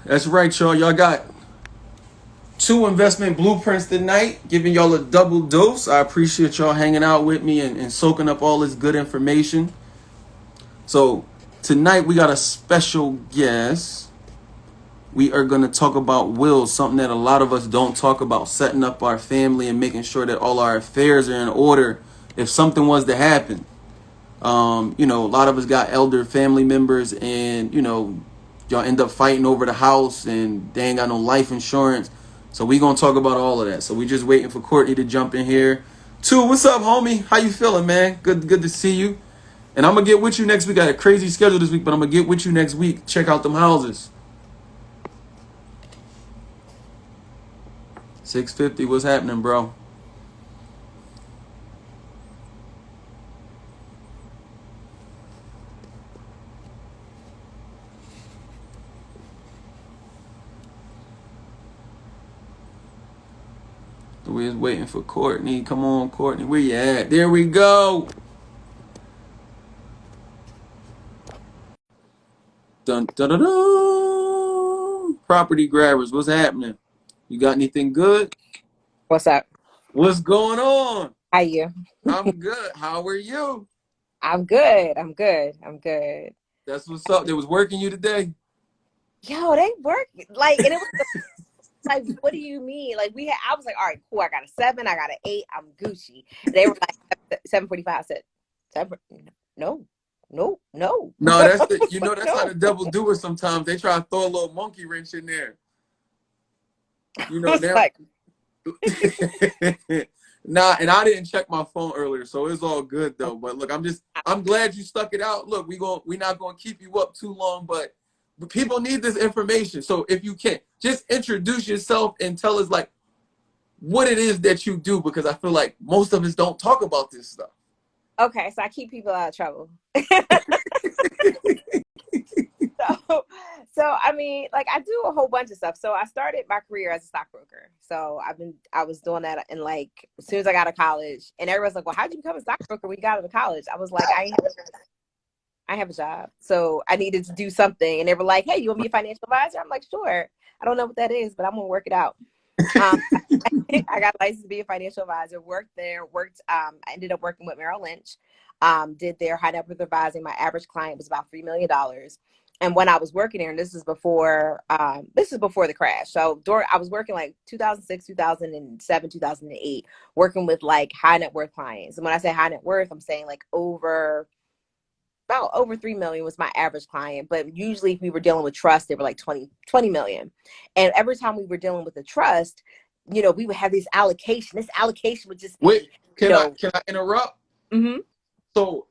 That's right, y'all. Y'all got two investment blueprints tonight, giving y'all a double dose. I appreciate y'all hanging out with me and soaking up all this good information. So, tonight we got a special guest. We are going to talk about wills, something that a lot of us don't talk about, setting up our family and making sure that all our affairs are in order if something was to happen. A lot of us got elder family members, and y'all end up fighting over the house, and they ain't got no life insurance. So we gonna talk about all of that. So we just waiting for Courtney to jump in here. Two, what's up, homie? How you feeling, man? Good to see you. And I'm gonna get with you next week. I got a crazy schedule this week, but I'm gonna get with you next week. Check out them houses. 650. What's happening, bro? We is waiting for Courtney. Come on, Courtney. Where you at? There we go. Dun dun dun dun. Property grabbers, what's happening? You got anything good? What's up? What's going on? How you? I'm good. How are you? I'm good. I'm good. I'm good. That's what's up. They was working you today. Yo, they work and it was like, what do you mean? I was like, all right, cool. I got a 7. I got an 8. I'm Gucci. They were like 7:45. I said, 7. No, no, no, No, that's how no. the devil do it sometimes. They try to throw a little monkey wrench in there. You I know, was now. like, Nah, and I didn't check my phone earlier, so it's all good though. But look, I'm glad you stuck it out. Look, we not gonna keep you up too long, but people need this information. So if you can, just introduce yourself and tell us like what it is that you do, because I feel like most of us don't talk about this stuff. okay, so I keep people out of trouble. So, so I mean, like I do a whole bunch of stuff. So I started my career as a stockbroker. So I was doing that, and like as soon as I got out of college, and everyone's like, "Well, how'd you become a stockbroker when you got out of college?" I was like, I have a job, so I needed to do something, and they were like, "Hey, you want to be a financial advisor?" I'm like, "Sure." I don't know what that is, but I'm gonna work it out. Um, I got licensed to be a financial advisor. Worked there. I ended up working with Merrill Lynch. Did their high net worth advising. My average client was about $3 million. And when I was working there, and this is before the crash. So I was working like 2006, 2007, 2008, working with like high net worth clients. And when I say high net worth, I'm saying like about over 3 million was my average client. But usually if we were dealing with trust, they were like 20 million. And every time we were dealing with a trust, we would have this allocation. This allocation would just Wait, be, you know, can I interrupt? mm-hmm. So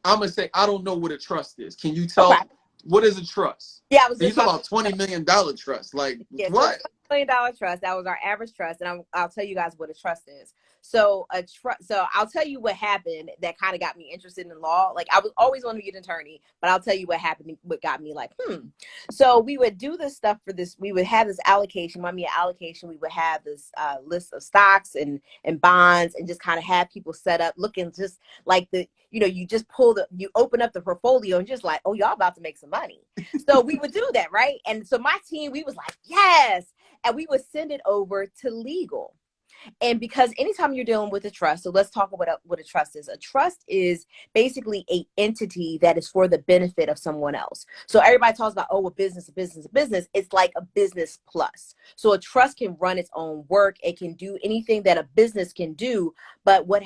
I'm gonna say I don't know what a trust is. Can you Okay. tell what is a trust? Yeah, I was And you just talk about about to. $20 million trust. Like Yeah, so a what? $20 million trust, that was our average trust. And I'll tell you guys what a trust is. So so I'll tell you what happened that kind of got me interested in law. Like I was always wanting to be an attorney, but I'll tell you what happened, what got me like, So we would do this stuff for this. We would have this allocation, money allocation. We would have this list of stocks and bonds, and just kind of have people set up looking just like you just you open up the portfolio and just like, oh, y'all about to make some money. So we would do that, right? And so my team, we was like, yes. And we would send it over to legal. And because anytime you're dealing with a trust, so let's talk about what a trust is. A trust is basically a entity that is for the benefit of someone else. So everybody talks about, oh, a business, a business, a business. It's like a business plus. So a trust can run its own work. It can do anything that a business can do. But what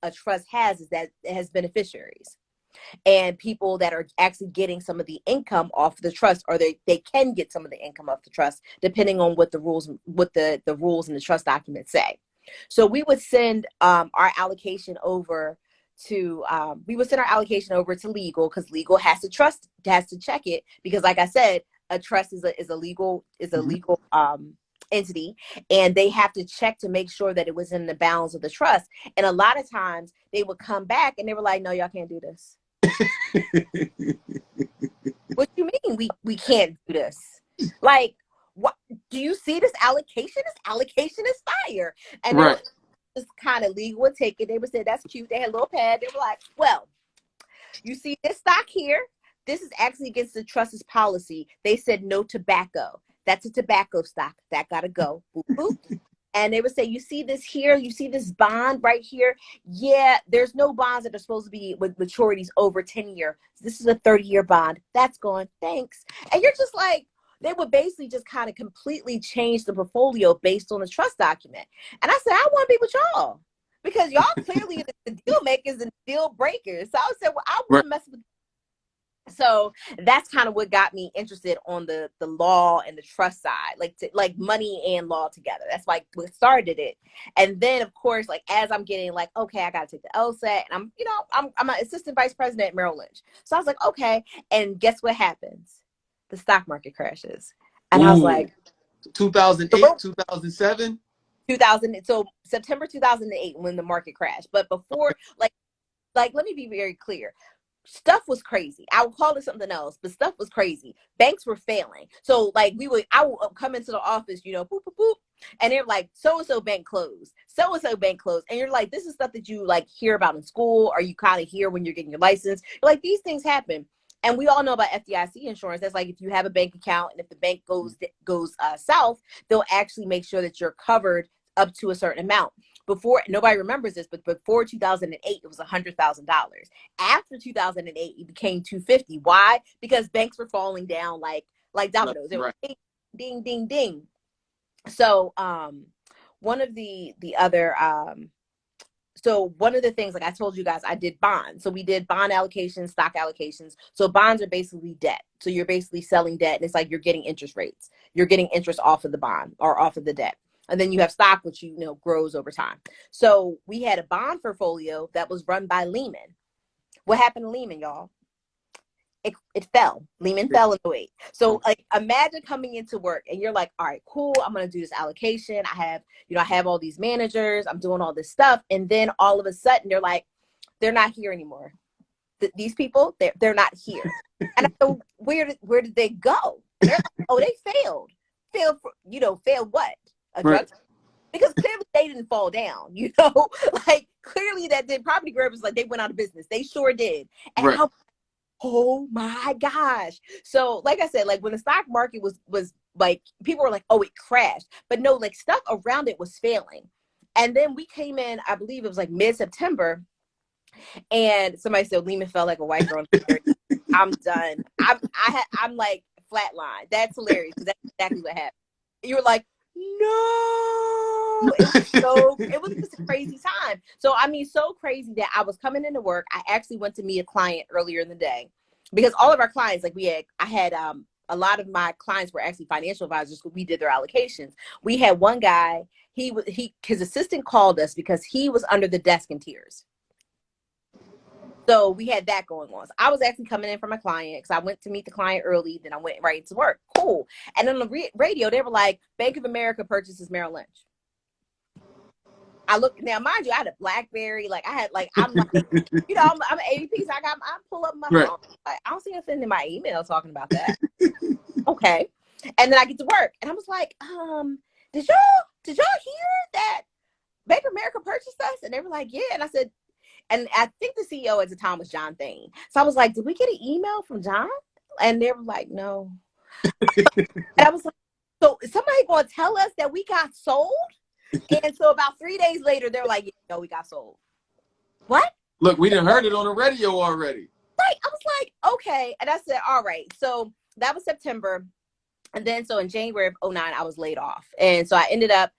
a trust has is that it has beneficiaries and people that are actually getting some of the income off the trust, or they can get some of the income off the trust depending on what the rules and the trust documents say. So we would send our allocation over to legal, because legal has to check it, because like I said, a trust is a legal Mhm. entity, and they have to check to make sure that it was in the bounds of the trust. And a lot of times they would come back and they were like, no, y'all can't do this. What you mean we can't do this? Like, what do you see this allocation? This allocation is fire. And they were Right. just kind of legal would take it. They would say, that's cute. They had a little pad. They were like, well, you see this stock here? This is actually against the trust's policy. They said no tobacco. That's a tobacco stock. That got to go. Boop, boop. And they would say, you see this here? You see this bond right here? Yeah, there's no bonds that are supposed to be with maturities over 10 years. This is a 30-year bond. That's gone. Thanks. And you're just like, they would basically just kind of completely change the portfolio based on the trust document. And I said, I want to be with y'all because y'all clearly the deal makers and deal breakers. So I said, well, I want to mess with. So that's kind of what got me interested on the law and the trust side, like money and law together. That's like what started it. And then of course, like as I'm getting like, okay, I got to take the LSAT, and I'm an assistant vice president at Merrill Lynch. So I was like, okay. And guess what happens? The stock market crashes. And I was like, 2008, 2007, 2000. So September 2008 when the market crashed. But before, like, let me be very clear. Stuff was crazy. I would call it something else, but stuff was crazy. Banks were failing. So like I would come into the office, boop, boop, boop. And they're like, so-and-so bank closed. So-and-so bank closed. And you're like, this is stuff that you like hear about in school, or you kind of hear when you're getting your license. You're like, these things happen. And we all know about FDIC insurance. That's like if you have a bank account and if the bank goes south, they'll actually make sure that you're covered up to a certain amount. Before, nobody remembers this, but before 2008, it was $100,000. After 2008, it became $250,000. Why? Because banks were falling down like dominoes. It was ding, ding, ding. So one of the other so one of the things, like I told you guys, I did bonds. So we did bond allocations, stock allocations. So bonds are basically debt. So you're basically selling debt, and it's like you're getting interest rates. You're getting interest off of the bond or off of the debt. And then you have stock, which, grows over time. So we had a bond portfolio that was run by Lehman. What happened to Lehman, y'all? It fell. Lehman fell in 2008. So like imagine coming into work and you're like, all right, cool. I'm going to do this allocation. I have all these managers. I'm doing all this stuff. And then all of a sudden they're like, they're not here anymore. These people, they're not here. And I go, where did they go? They're like, oh, they failed. Failed what? A drug because clearly they didn't fall down, like clearly that did property grabbers, like they went out of business. They sure did. And oh my gosh. So like I said, like when the stock market was like, people were like, oh, it crashed, but no, like stuff around it was failing. And then we came in, I believe it was like mid-September, and somebody said Lehman fell like a white girl. I'm done. I'm like flatline. That's hilarious because that's exactly what happened. You're like, no, it was just a crazy time. So I mean, so crazy that I was coming into work. I actually went to meet a client earlier in the day because all of our clients, like I had a lot of my clients were actually financial advisors. We did their allocations. We had one guy, his assistant called us because he was under the desk in tears. So we had that going on. So I was actually coming in for my client because I went to meet the client early. Then I went right to work. Cool. And on the radio, they were like, Bank of America purchases Merrill Lynch. I look now, mind you, I had a BlackBerry. Like I had, like I'm like, I'm an ADP. So I pull up my phone. Like, I don't see nothing in my email talking about that. Okay. And then I get to work, and I was like, did y'all hear that Bank of America purchased us? And they were like, yeah. And I said. And I think the CEO at the time was John Thane. So I was like, did we get an email from John? And they were like, no. And I was like, so is somebody going to tell us that we got sold? And so about 3 days later, they're like, yeah, no, we got sold. What? Look, we done heard it on the radio already. Right. I was like, okay. And I said, all right. So that was September. And then so in January of 2009, I was laid off. And so I ended up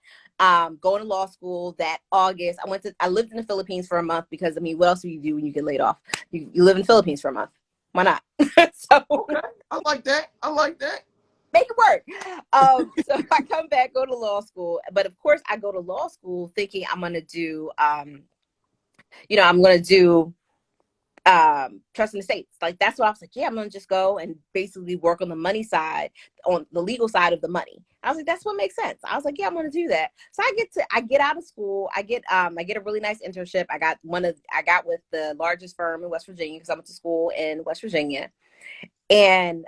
going to law school that August. I lived in the Philippines for a month because, I mean, what else do you do when you get laid off? You live in the Philippines for a month. Why not? So okay. I like that. Make it work. So I come back, go to law school. But of course, I go to law school thinking I'm going to do, trust and estates. Like that's what I was like, yeah, I'm gonna just go and basically work on the money side, on the legal side of the money. I was like, that's what makes sense. I was like, yeah, I'm gonna do that. So I get out of school, I get a really nice internship. I got with the largest firm in West Virginia because I went to school in West Virginia. And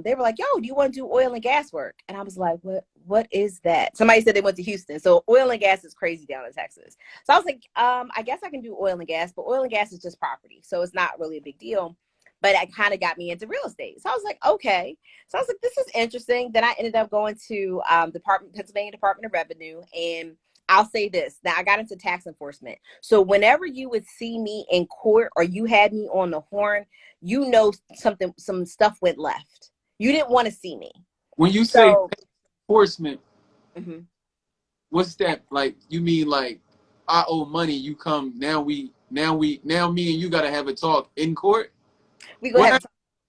they were like, yo, do you want to do oil and gas work? And I was like, what is that? Somebody said they went to Houston. So oil and gas is crazy down in Texas. So I was like, I guess I can do oil and gas, but oil and gas is just property. So it's not really a big deal. but it kind of got me into real estate. So I was like, okay. So I was like, this is interesting. Then I ended up going to Pennsylvania Department of Revenue, and I'll say this. Now I got into tax enforcement. So whenever you would see me in court or you had me on the horn, you know some stuff went left. You didn't want to see me. When you say So, enforcement, mhm. what's that like? You mean like I owe money, you come now me and you gotta have a talk in court? We go have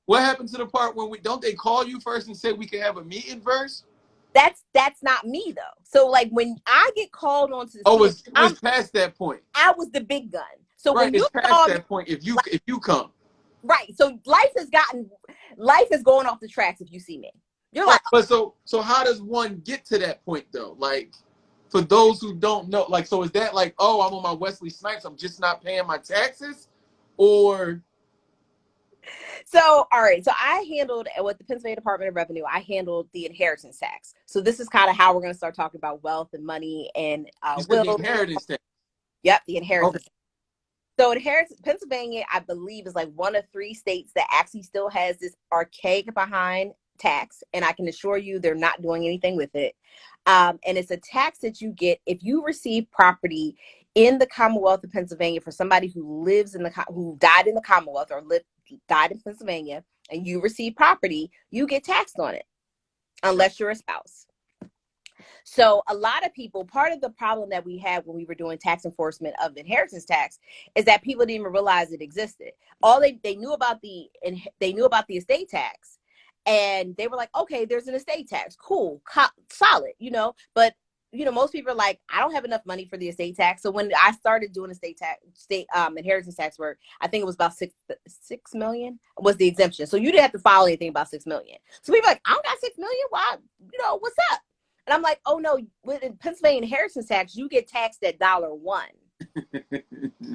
What happened to the part when we don't they call you first and say we can have a meeting first? that's not me though. So like when I get called onto the Oh, stand, it's past that point. I was the big gun. So Right, when you it's past saw me, that point if you come. right? So life is going off the tracks if you see me. You're Right, like, but so how does one get to that point though? Like for those who don't know, like so is that like, oh, I'm on my Wesley Snipes, I'm just not paying my taxes? Or so all right. So I handled with the Pennsylvania Department of Revenue. I handled the inheritance tax. So this is kind of how we're going to start talking about wealth and money and you said the will. inheritance tax. Yep, the inheritance. Okay. So inheritance, Pennsylvania, I believe, is like one of 3 states that actually still has this archaic behind tax, and I can assure you they're not doing anything with it. And it's a tax that you get if you receive property in the Commonwealth of Pennsylvania for somebody who lives in who died in the Commonwealth or died in Pennsylvania, and you receive property, you get taxed on it unless you're a spouse. So a lot of people, part of the problem that we had when we were doing tax enforcement of the inheritance tax is that people didn't even realize it existed. All they knew about they knew about the estate tax, and they were like, okay, there's an estate tax, cool, solid, but most people are like, I don't have enough money for the estate tax. So when I started doing state inheritance tax work, I think it was about 6 million was the exemption. So you didn't have to file anything about 6 million. So people are like, I don't got 6 million. Why? What's up? And I'm like, oh no, with Pennsylvania inheritance tax, you get taxed at $1.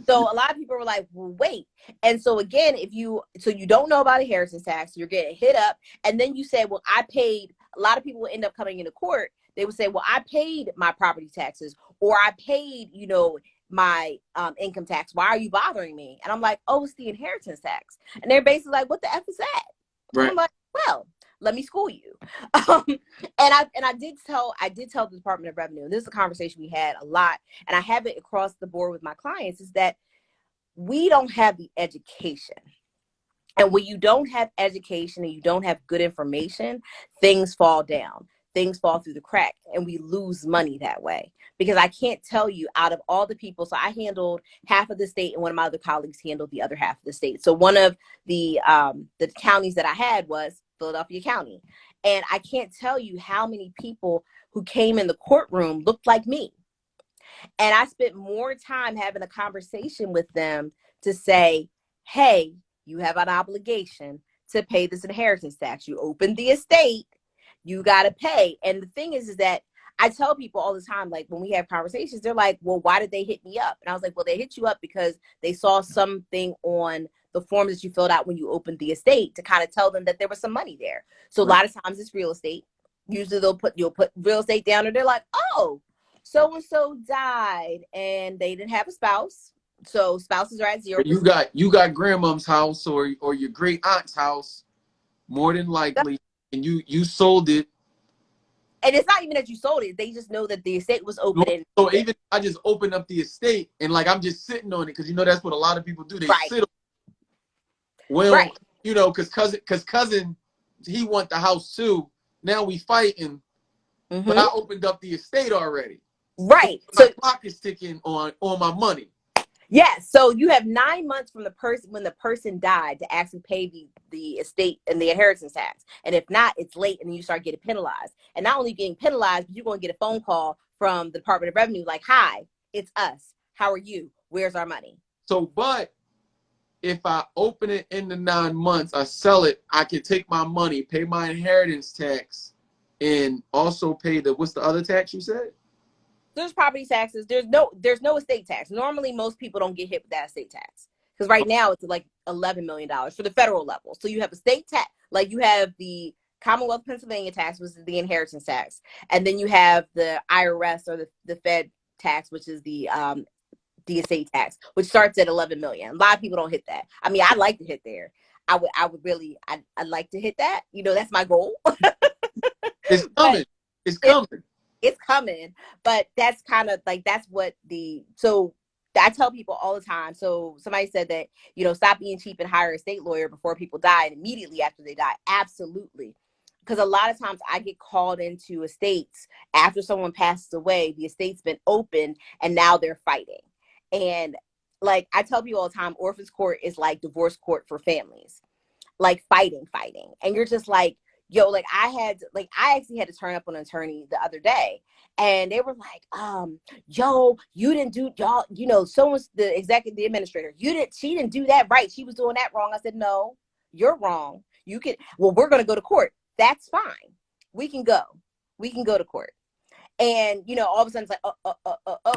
So a lot of people were like, well, wait. And so again, you don't know about inheritance tax, you're getting hit up. And then you say, well, I paid. A lot of people would end up coming into court. They would say, well, I paid my property taxes, or I paid, my income tax. Why are you bothering me? And I'm like, oh, it's the inheritance tax. And they're basically like, what the F is that? Right. I'm like, well, let me school you. And I did tell the Department of Revenue, and this is a conversation we had a lot, and I have it across the board with my clients, is that we don't have the education. And when you don't have education and you don't have good information, things fall down. Things fall through the crack, and we lose money that way. Because I can't tell you, out of all the people, so I handled half of the state, and one of my other colleagues handled the other half of the state. So one of the counties that I had was Philadelphia County. And I can't tell you how many people who came in the courtroom looked like me. And I spent more time having a conversation with them to say, hey, you have an obligation to pay this inheritance tax. You opened the estate, you got to pay. And the thing is that I tell people all the time, like when we have conversations, they're like, well, why did they hit me up? And I was like, well, they hit you up because they saw something on the forms that you filled out when you opened the estate to kind of tell them that there was some money there. So a lot of times it's real estate. Usually you'll put real estate down, and they're like, oh, so-and-so died and they didn't have a spouse. So spouses are at 0%. You got grandmom's house or your great aunt's house, more than likely, and you sold it. And it's not even that you sold it. They just know that the estate was open. So even I just opened up the estate and like I'm just sitting on it, because that's what a lot of people do. They sit on it. Well, because cousin, he want the house too. Now we fighting, but I opened up the estate already. Right. So my clock is ticking on my money. Yes. So you have 9 months from the person when the person died to actually pay the estate and the inheritance tax. And if not, it's late, and then you start getting penalized. And not only getting penalized, but you're going to get a phone call from the Department of Revenue like, hi, it's us. How are you? Where's our money? So, but if I open it in the 9 months, I sell it, I can take my money, pay my inheritance tax, and also pay what's the other tax you said? There's property taxes. There's no estate tax. Normally, most people don't get hit with that estate tax, because right now it's like $11 million for the federal level. So you have a state tax, like you have the Commonwealth of Pennsylvania tax, which is the inheritance tax, and then you have the IRS or the Fed tax, which is the estate tax, which starts at $11 million. A lot of people don't hit that. I mean, I'd like to hit there. I would really, I'd like to hit that. You know, that's my goal. It's But coming. It's coming. it's coming. But that's kind of like, that's what so I tell people all the time. So somebody said that, you know, stop being cheap and hire a state lawyer before people die and immediately after they die. Absolutely. Because a lot of times I get called into estates after someone passes away, the estate's been opened and now they're fighting. And like I tell people all the time, orphans court is like divorce court for families, like fighting. And you're just like, yo, like I actually had to turn up on an attorney the other day, and they were like, yo, you didn't do, y'all, you know, someone's the administrator, she didn't do that right, she was doing that wrong. I said, no, you're wrong. You can, well, we're gonna go to court. That's fine. We can go to court. And you know, all of a sudden it's like,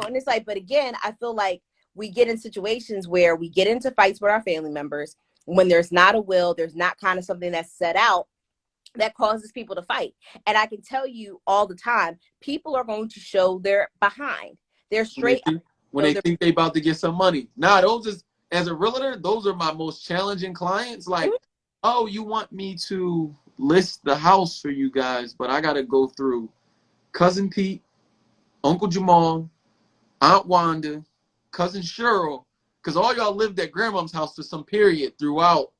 and it's like, but again, I feel like we get in situations where we get into fights with our family members when there's not a will, there's not kind of something that's set out that causes people to fight. And I can tell you all the time, people are going to show their behind. They're straight When they think they about to get some money. Nah, those is, as a realtor, those are my most challenging clients. Like, oh, you want me to list the house for you guys, but I gotta go through Cousin Pete, Uncle Jamal, Aunt Wanda, Cousin Cheryl, because all y'all lived at grandma's house for some period throughout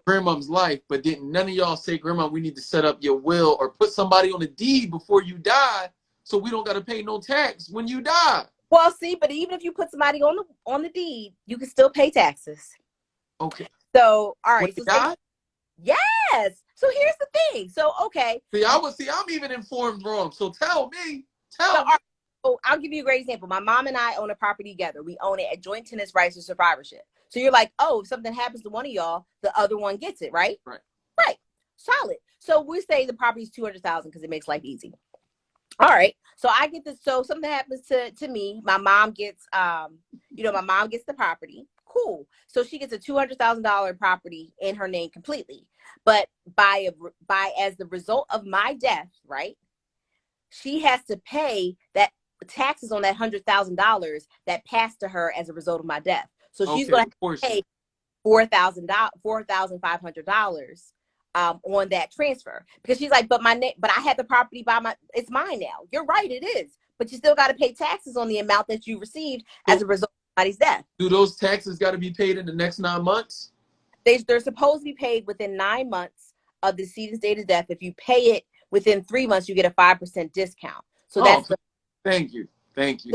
grandma's life, but didn't none of y'all say, Grandma, we need to set up your will or put somebody on a deed before you die so we don't got to pay no tax when you die. Well, see, but even if you put somebody on the deed, you can still pay taxes. Okay. So, all right. So die? Yes. So here's the thing. So, okay. I'm even informed wrong. So tell me. So I'll give you a great example. My mom and I own a property together. We own it at joint tenants rights or survivorship. So you're like, oh, if something happens to one of y'all, the other one gets it, right? Right. Solid. So we say the property's $200,000 because it makes life easy. All right. So I get this. So something happens to me. My mom gets, my mom gets the property. Cool. So she gets a $200,000 property in her name completely. But as the result of my death, right? She has to pay that taxes on that $100,000 that passed to her as a result of my death. So she's going to pay $4,500 on that transfer, because she's like, but I had the property it's mine now. You're right, it is, but you still got to pay taxes on the amount that you received as a result of somebody's death. Do those taxes got to be paid in the next 9 months? They're supposed to be paid within 9 months of the decedent's date of death. If you pay it within 3 months, you get a 5% discount. So that's thank you. Thank you,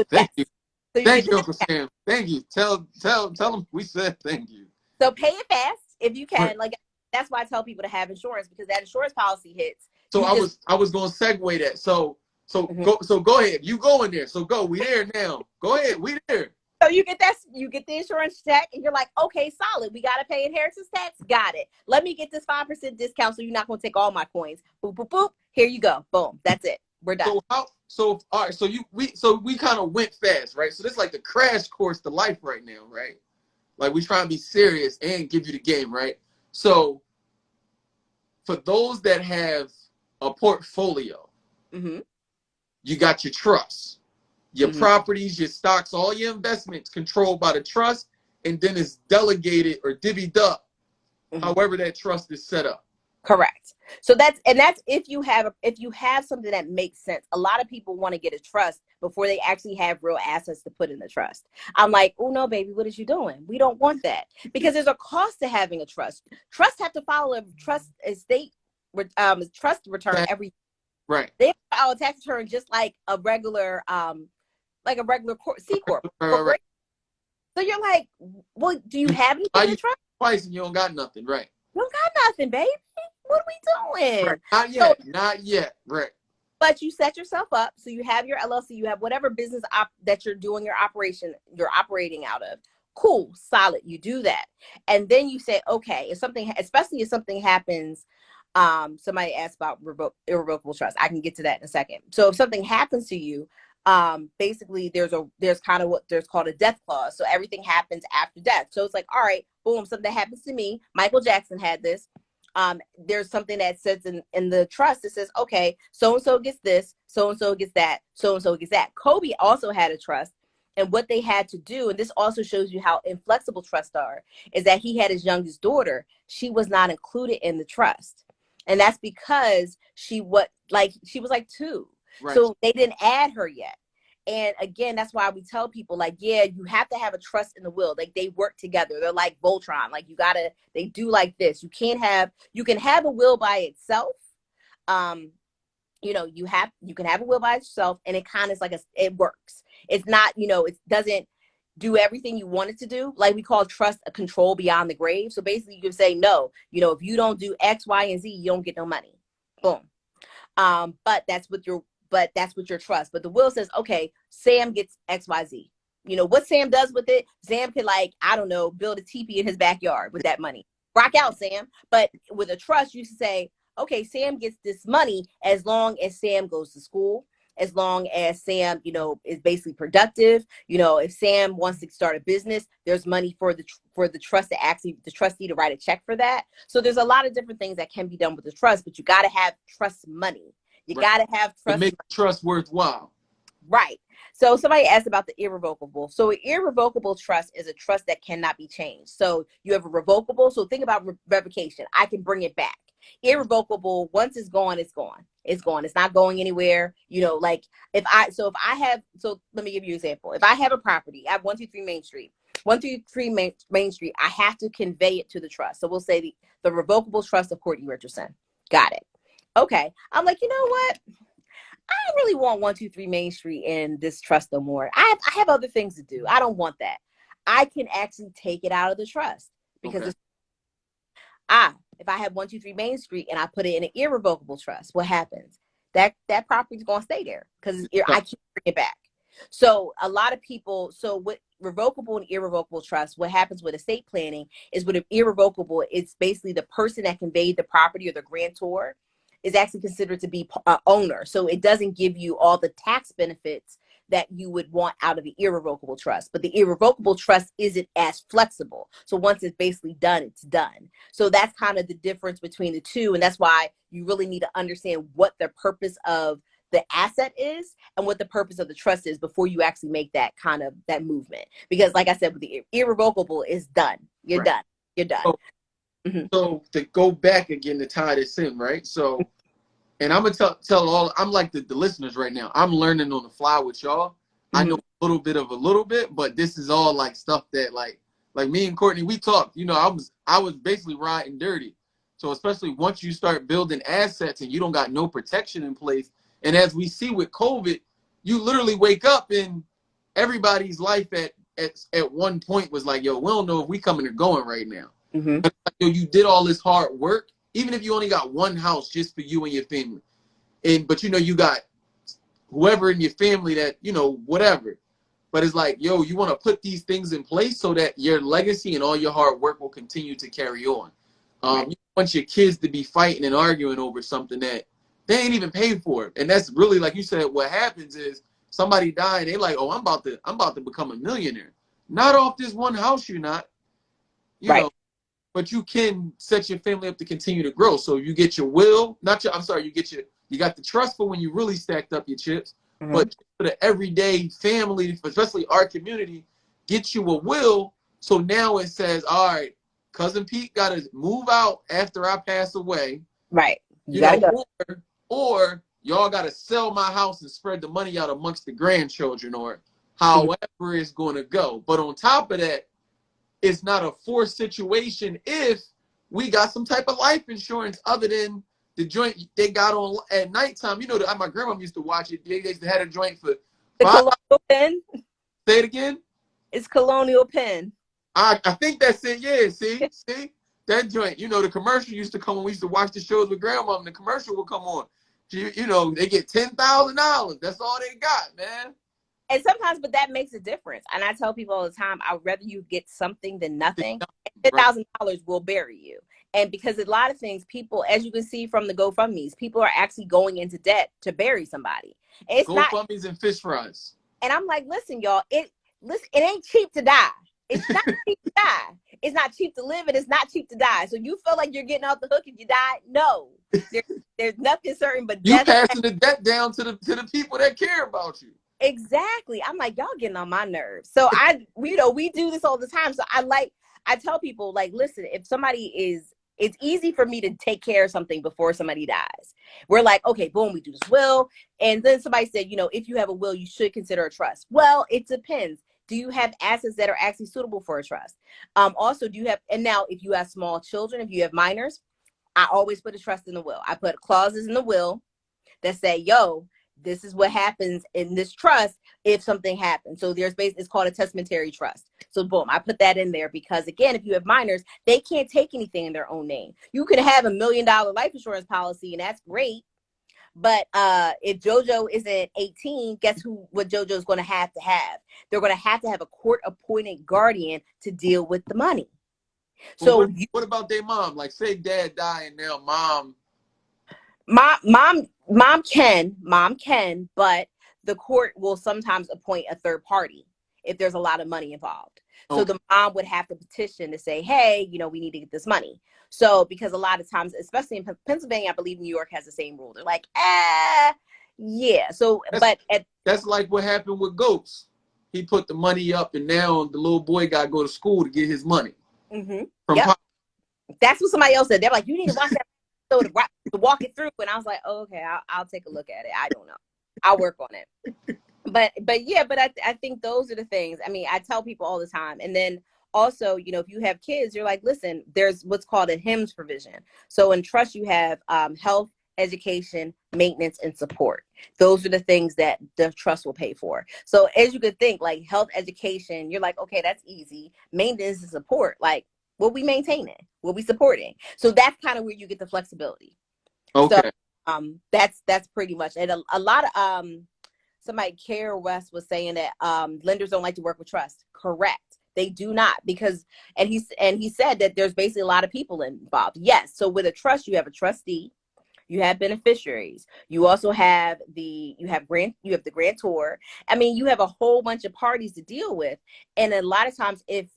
Uncle Sam. Thank you. Tell them we said thank you. So pay it fast if you can. Like, that's why I tell people to have insurance, because that insurance policy hits. So I was going to segue that. So go ahead. You go in there. So go. We there now. Go ahead. We there. So you get the insurance check, and you're like, okay, solid. We got to pay inheritance tax. Got it. Let me get this 5% discount, so you're not going to take all my coins. Boop, boop, boop. Here you go. Boom. That's it. We're done. All right. So we kind of went fast, right? So this is like the crash course to life right now, right? Like, we try to be serious and give you the game, right? So for those that have a portfolio, you got your trust, your properties, your stocks, all your investments controlled by the trust, and then it's delegated or divvied up, however that trust is set up. Correct. So that's if you have something that makes sense. A lot of people want to get a trust before they actually have real assets to put in the trust. I'm like, oh no, baby, what is you doing? We don't want that, because there's a cost to having a trust. Trusts have to follow a trust estate trust return every year. Right. They have to file a tax return just like a regular C corp. Right. So you're like, well, do you have anything in trust? Twice and you don't got nothing, right? You don't got nothing, baby. What are we doing? Right. Not yet. Right. But you set yourself up. So you have your LLC, you have whatever business that you're doing you're operating out of. Cool, solid. You do that. And then you say, okay, especially if something happens, somebody asked about irrevocable trust. I can get to that in a second. So if something happens to you, basically there's kind of what there's called a death clause. So everything happens after death. So it's like, all right, boom, something happens to me. Michael Jackson had this. There's something that says in the trust that says, okay, so-and-so gets this, so-and-so gets that, so-and-so gets that. Kobe also had a trust And what they had to do, and this also shows you how inflexible trusts are, is that he had his youngest daughter. She was not included in the trust. And that's because she was like 2. Right. So they didn't add her yet. And again, that's why we tell people, like, yeah, you have to have a trust in the will. Like, they work together. They're like Voltron. Like, they do like this. You can have a will by itself. You can have a will by itself, and it kind of is like it works. It's not, it doesn't do everything you want it to do. Like, we call trust a control beyond the grave. So basically you can say, no, if you don't do X, Y, and Z, you don't get no money. Boom. But that's with your trust. But the will says, okay, Sam gets X, Y, Z. What Sam does with it, Sam can, like, I don't know, build a teepee in his backyard with that money. Rock out, Sam. But with a trust, you say, okay, Sam gets this money as long as Sam goes to school, as long as Sam, is basically productive. If Sam wants to start a business, there's money for the trust the trustee to write a check for that. So there's a lot of different things that can be done with the trust, but you got to have trust money. You got to have trust to make trust worthwhile. Right. So somebody asked about the irrevocable. So an irrevocable trust is a trust that cannot be changed. So you have a revocable. So think about revocation. I can bring it back. Irrevocable, once it's gone, it's gone. It's gone. It's not going anywhere. Like let me give you an example. If I have a property, I have 123 Main Street. 133 Main Street, I have to convey it to the trust. So we'll say the revocable trust of Courtney Richardson. Got it. Okay. I'm like, you know what? I don't really want 123 Main Street in this trust no more. I have other things to do. I don't want that. I can actually take it out of the trust because if I have 123 Main Street and I put it in an irrevocable trust, what happens? That property is going to stay there because I can't bring it back. So a lot of people, with revocable and irrevocable trust, what happens with estate planning is with an irrevocable, it's basically the person that conveyed the property or the grantor is actually considered to be owner. So it doesn't give you all the tax benefits that you would want out of the irrevocable trust. But the irrevocable trust isn't as flexible. So once it's basically done, it's done. So that's kind of the difference between the two. And that's why you really need to understand what the purpose of the asset is and what the purpose of the trust is before you actually make that kind of that movement. Because like I said, with the irrevocable, is done. You're done. You're done. So to go back again to tie this in, right? So, and I'm gonna tell I'm like the listeners right now. I'm learning on the fly with y'all. I know a little bit, but this is all like stuff that like me and Courtney, we talked. I was basically riding dirty. So especially once you start building assets and you don't got no protection in place, and as we see with COVID, you literally wake up and everybody's life at one point was like, yo, we don't know if we coming or going right now. You did all this hard work, even if you only got one house just for you and your family. But you got whoever in your family that, whatever. But it's like, yo, you want to put these things in place so that your legacy and all your hard work will continue to carry on. You want your kids to be fighting and arguing over something that they ain't even paid for. And that's really, like you said, what happens is somebody died, they like, oh, I'm about to become a millionaire. Not off this one house, you're not. You know. But you can set your family up to continue to grow. So you get your will, you got the trust for when you really stacked up your chips. But for the everyday family, especially our community, get you a will. So now it says, all right, Cousin Pete got to move out after I pass away. Right. Or y'all got to sell my house and spread the money out amongst the grandchildren or however it's going to go. But on top of that, it's not a forced situation if we got some type of life insurance other than the joint they got on at nighttime. My grandma used to watch it. They had a joint for the Colonial Pen. Say it again. It's Colonial Pen. I think that's it. Yeah, see that joint. The commercial used to come when we used to watch the shows with grandma, and the commercial would come on. They get $10,000. That's all they got, man. And sometimes, but that makes a difference. And I tell people all the time, I'd rather you get something than nothing. $10,000 will bury you. And because a lot of things, people, as you can see from the GoFundMe's, people are actually going into debt to bury somebody. It's GoFundMe's and fish fries. And I'm like, listen, y'all, it ain't cheap to die. It's not cheap to die. It's not cheap to live, and it's not cheap to die. So you feel like you're getting off the hook if you die? No. There's nothing certain but you passing the debt down to the people that care about you. Exactly. I'm like, y'all getting on my nerves. So we do this all the time. So I tell people, like, listen, if somebody is, it's easy for me to take care of something before somebody dies. We're like, okay, boom, we do this will. And then somebody said, if you have a will, you should consider a trust. Well, it depends. Do you have assets that are actually suitable for a trust? Also, do you have, and now if you have small children, if you have minors, I always put a trust in the will. I put clauses in the will that say, yo, this is what happens in this trust if something happens. So it's called a testamentary trust. So boom, I put that in there because, again, if you have minors, they can't take anything in their own name. You could have $1 million life insurance policy, and that's great. But if JoJo isn't 18, guess what JoJo's going to have? They're going to have a court appointed guardian to deal with the money. So what about their mom? Like, say dad died and now mom can, but the court will sometimes appoint a third party if there's a lot of money involved. So okay. the mom would have to petition to say, hey, we need to get this money. So because a lot of times, especially in Pennsylvania, I believe New York has the same rule. They're like, yeah. So, that's like what happened with Ghost. He put the money up, and now the little boy got to go to school to get his money. Mm-hmm. Yep. That's what somebody else said. They're like, you need to watch that to walk it through. And I was like, oh, okay, I'll take a look at it. I don't know. I'll work on it. But I think those are the things. I mean, I tell people all the time. And then also, if you have kids, you're like, listen, there's what's called a HIMSS provision. So in trust, you have health, education, maintenance, and support. Those are the things that the trust will pay for. So as you could think, like health, education, you're like, okay, that's easy. Maintenance and support, like, what we maintaining, what we supporting. So that's kind of where you get the flexibility. Okay. So that's pretty much it. A lot of somebody, Kara West, was saying that lenders don't like to work with trust. Correct. They do not, because and he said that there's basically a lot of people involved. Yes. So with a trust, you have a trustee, you have beneficiaries, you also have the grantor. I mean, you have a whole bunch of parties to deal with. And a lot of times if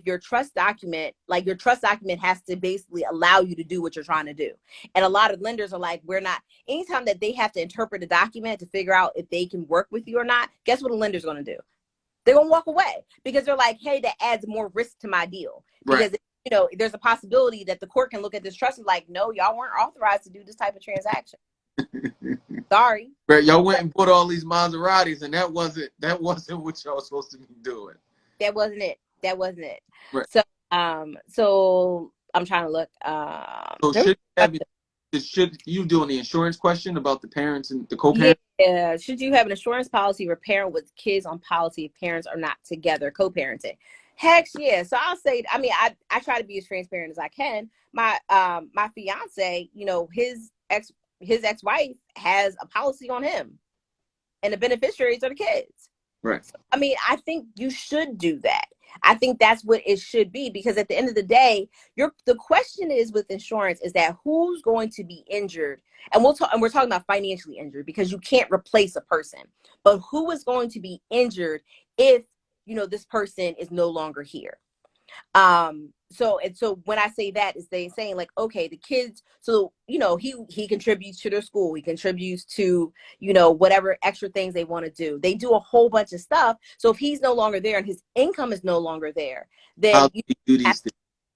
your trust document has to basically allow you to do what you're trying to do. And a lot of lenders are like, we're not, anytime that they have to interpret a document to figure out if they can work with you or not, guess what a lender's going to do? They're going to walk away, because they're like, hey, that adds more risk to my deal. Because there's a possibility that the court can look at this trust and like, no, y'all weren't authorized to do this type of transaction. Sorry. Right, y'all went and bought all these Maseratis, and that wasn't what y'all was supposed to be doing. That wasn't it. Right. So I'm trying to look. So should you doing the insurance question about the parents and the co-parents? Yeah. Should you have an insurance policy for parent with kids on policy if parents are not together, co-parenting? Heck yeah. So I'll say, I mean, I try to be as transparent as I can. My fiance, his ex-wife has a policy on him, and the beneficiaries are the kids. Right. So, I mean, I think you should do that. I think that's what it should be, because at the end of the day, the question is with insurance is that who's going to be injured, and we're talking about financially injured, because you can't replace a person, but who is going to be injured if this person is no longer here. So when I say that, is they saying like, okay, the kids, so he contributes to their school, he contributes to whatever extra things they want to do. They do a whole bunch of stuff. So if he's no longer there and his income is no longer there, then you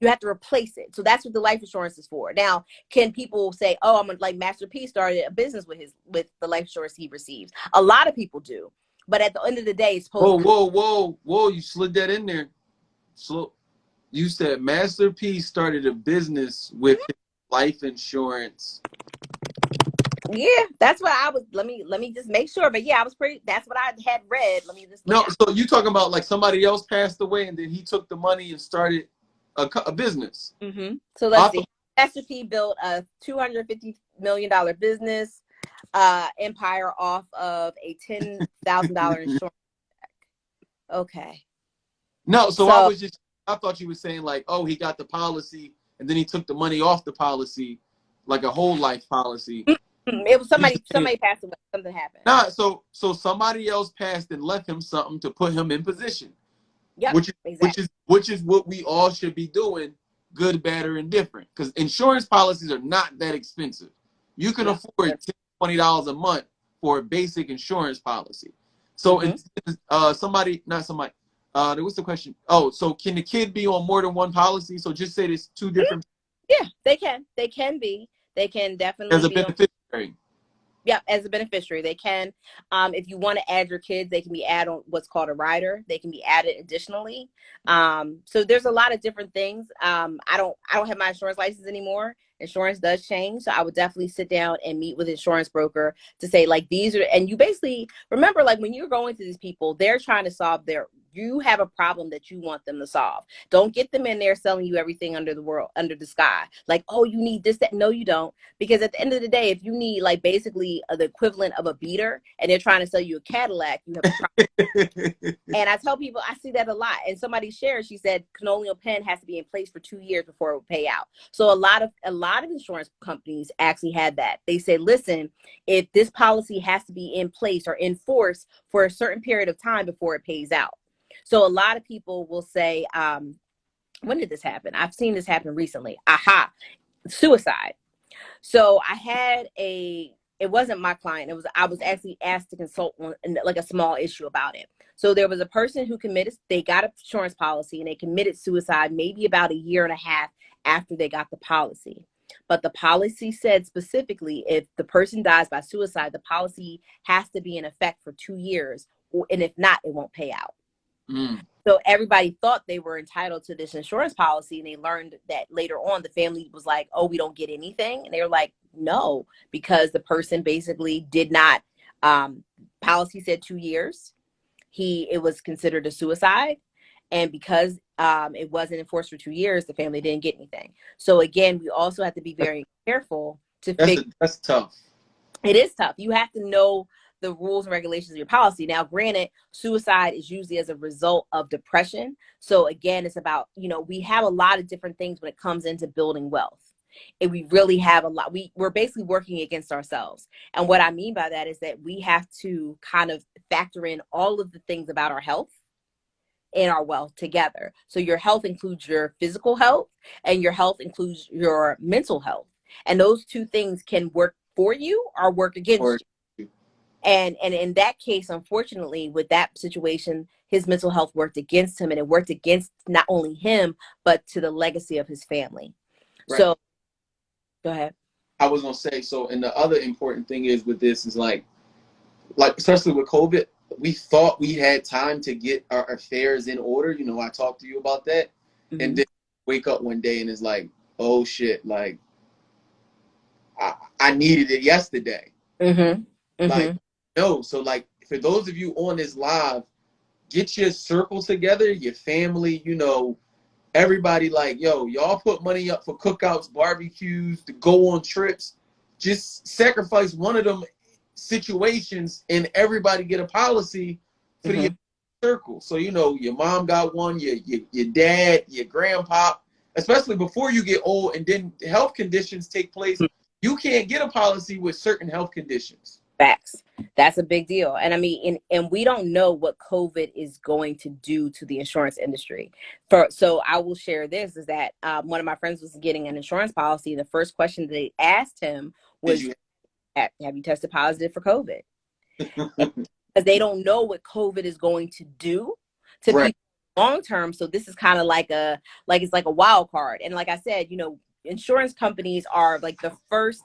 have to replace it. So that's what the life insurance is for. Now, can people say, oh, I'm like Master P started a business with the life insurance he receives? A lot of people do. But at the end of the day, it's supposed Whoa, you slid that in there. Slow. You said Master P started a business with life insurance. Yeah, that's what I was. Let me just make sure. But yeah, that's what I had read. Let me just. No, so you talking about like somebody else passed away and then he took the money and started a business. Mm-hmm. So let's see. Master P built a $250 million business empire off of a $10,000 insurance check. Okay. No, so I thought you were saying like, oh, he got the policy and then he took the money off the policy, like a whole life policy. It was somebody passed away. Something happened. Nah, so somebody else passed and left him something to put him in position. Yeah, which is what we all should be doing, good, bad, or indifferent. Because insurance policies are not that expensive. You can afford $10, $20 a month for a basic insurance policy. So Mm-hmm. somebody, not somebody. What's the question? Oh, so can the kid be on more than one policy? So just say there's two different Yeah, they can. They can be. They can as definitely a be on. beneficiary. Yeah, as a beneficiary, they can. If you want to add your kids, they can be added on what's called a rider. They can be added additionally. So there's a lot of different things. I don't have my insurance license anymore. Insurance does change, so I would definitely sit down and meet with an insurance broker to say like these are. And you basically remember like when you're going to these people, they're trying to solve their. You have a problem that you want them to solve. Don't get them in there selling you everything under the world, under the sky. Like, oh, you need this, that. No, you don't, because at the end of the day, if you need like basically the equivalent of a beater and they're trying to sell you a Cadillac, you have a problem. And I tell people, I see that a lot. And somebody shared, she said, Colonial Penn has to be in place for 2 years before it will pay out. So a lot of insurance companies actually had that. They say, listen, if this policy has to be in place or in force for a certain period of time before it pays out. So a lot of people will say, when did this happen? I've seen this happen recently. Aha, suicide. So it wasn't my client. I was actually asked to consult on like a small issue about it. So there was a person who they got an insurance policy and they committed suicide maybe about a year and a half after they got the policy. But the policy said specifically, if the person dies by suicide, the policy has to be in effect for 2 years, and if not, it won't pay out. Mm. So everybody thought they were entitled to this insurance policy, and they learned that later on the family was like, oh, we don't get anything. And they were like, no, because the person basically did not, policy said 2 years. It was considered a suicide. And because it wasn't enforced for 2 years, the family didn't get anything. So again, we also have to be very careful to figure. That's tough. It is tough. You have to know the rules and regulations of your policy. Now, granted, suicide is usually as a result of depression. So again, it's about, we have a lot of different things when it comes into building wealth. And we really have a lot. We're basically working against ourselves. And what I mean by that is that we have to kind of factor in all of the things about our health and our wealth together. So your health includes your physical health and your health includes your mental health. And those two things can work for you or work against you. And in that case, unfortunately, with that situation, his mental health worked against him, and it worked against not only him, but to the legacy of his family. Right. So go ahead. I was going to say, so, and the other important thing is with this is like especially with COVID, we thought we had time to get our affairs in order. I talked to you about that. Mm-hmm. And then wake up one day and it's like, oh shit, like I needed it yesterday. Mm-hmm. Mm-hmm. Like, no. So like, for those of you on this live, get your circle together, your family, everybody, like, yo, y'all put money up for cookouts, barbecues, to go on trips. Just sacrifice one of them situations and everybody get a policy for mm-hmm. the circle. So, your mom got one, your dad, your grandpa, especially before you get old and then health conditions take place. Mm-hmm. You can't get a policy with certain health conditions. Facts. That's a big deal. And I mean, and we don't know what COVID is going to do to the insurance industry. So I will share this is that one of my friends was getting an insurance policy. The first question they asked him was, have you tested positive for COVID? Because they don't know what COVID is going to do to people long term. So this is kind of it's like a wild card. And like I said, insurance companies are like the first.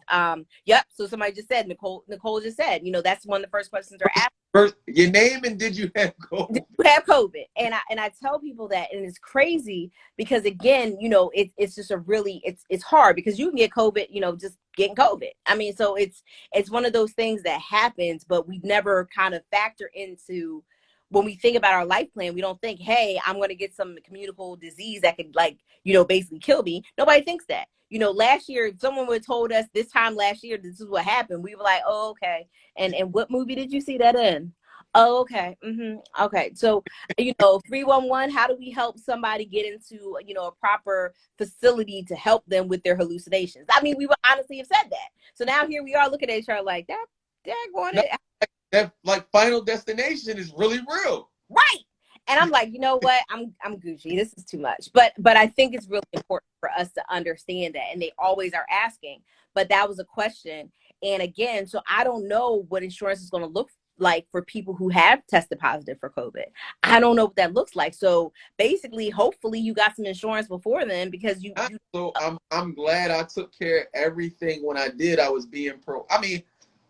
Yep. So somebody just said, Nicole just said, that's one of the first questions they're asking. First, your name and did you have COVID? Did you have COVID? And I tell people that, and it's crazy because again, it's just it's hard because you can get COVID, just getting COVID. I mean, so it's one of those things that happens, but we never kind of factor into. When we think about our life plan, we don't think, hey, I'm going to get some communicable disease that could basically kill me. Nobody thinks that. Last year, if someone would have told us this time last year, this is what happened, we were like, oh, okay. And what movie did you see that in? Oh, okay. Mm-hmm. Okay. So, 311, how do we help somebody get into, a proper facility to help them with their hallucinations? I mean, we would honestly have said that. So now here we are looking at each other like that going to. That Final Destination is really real. Right. And I'm like, you know what? I'm Gucci. This is too much. But I think it's really important for us to understand that. And they always are asking. But that was a question. And again, so I don't know what insurance is going to look like for people who have tested positive for COVID. I don't know what that looks like. So basically, hopefully you got some insurance before then, because So I'm glad I took care of everything when I did. I was being pro. I mean,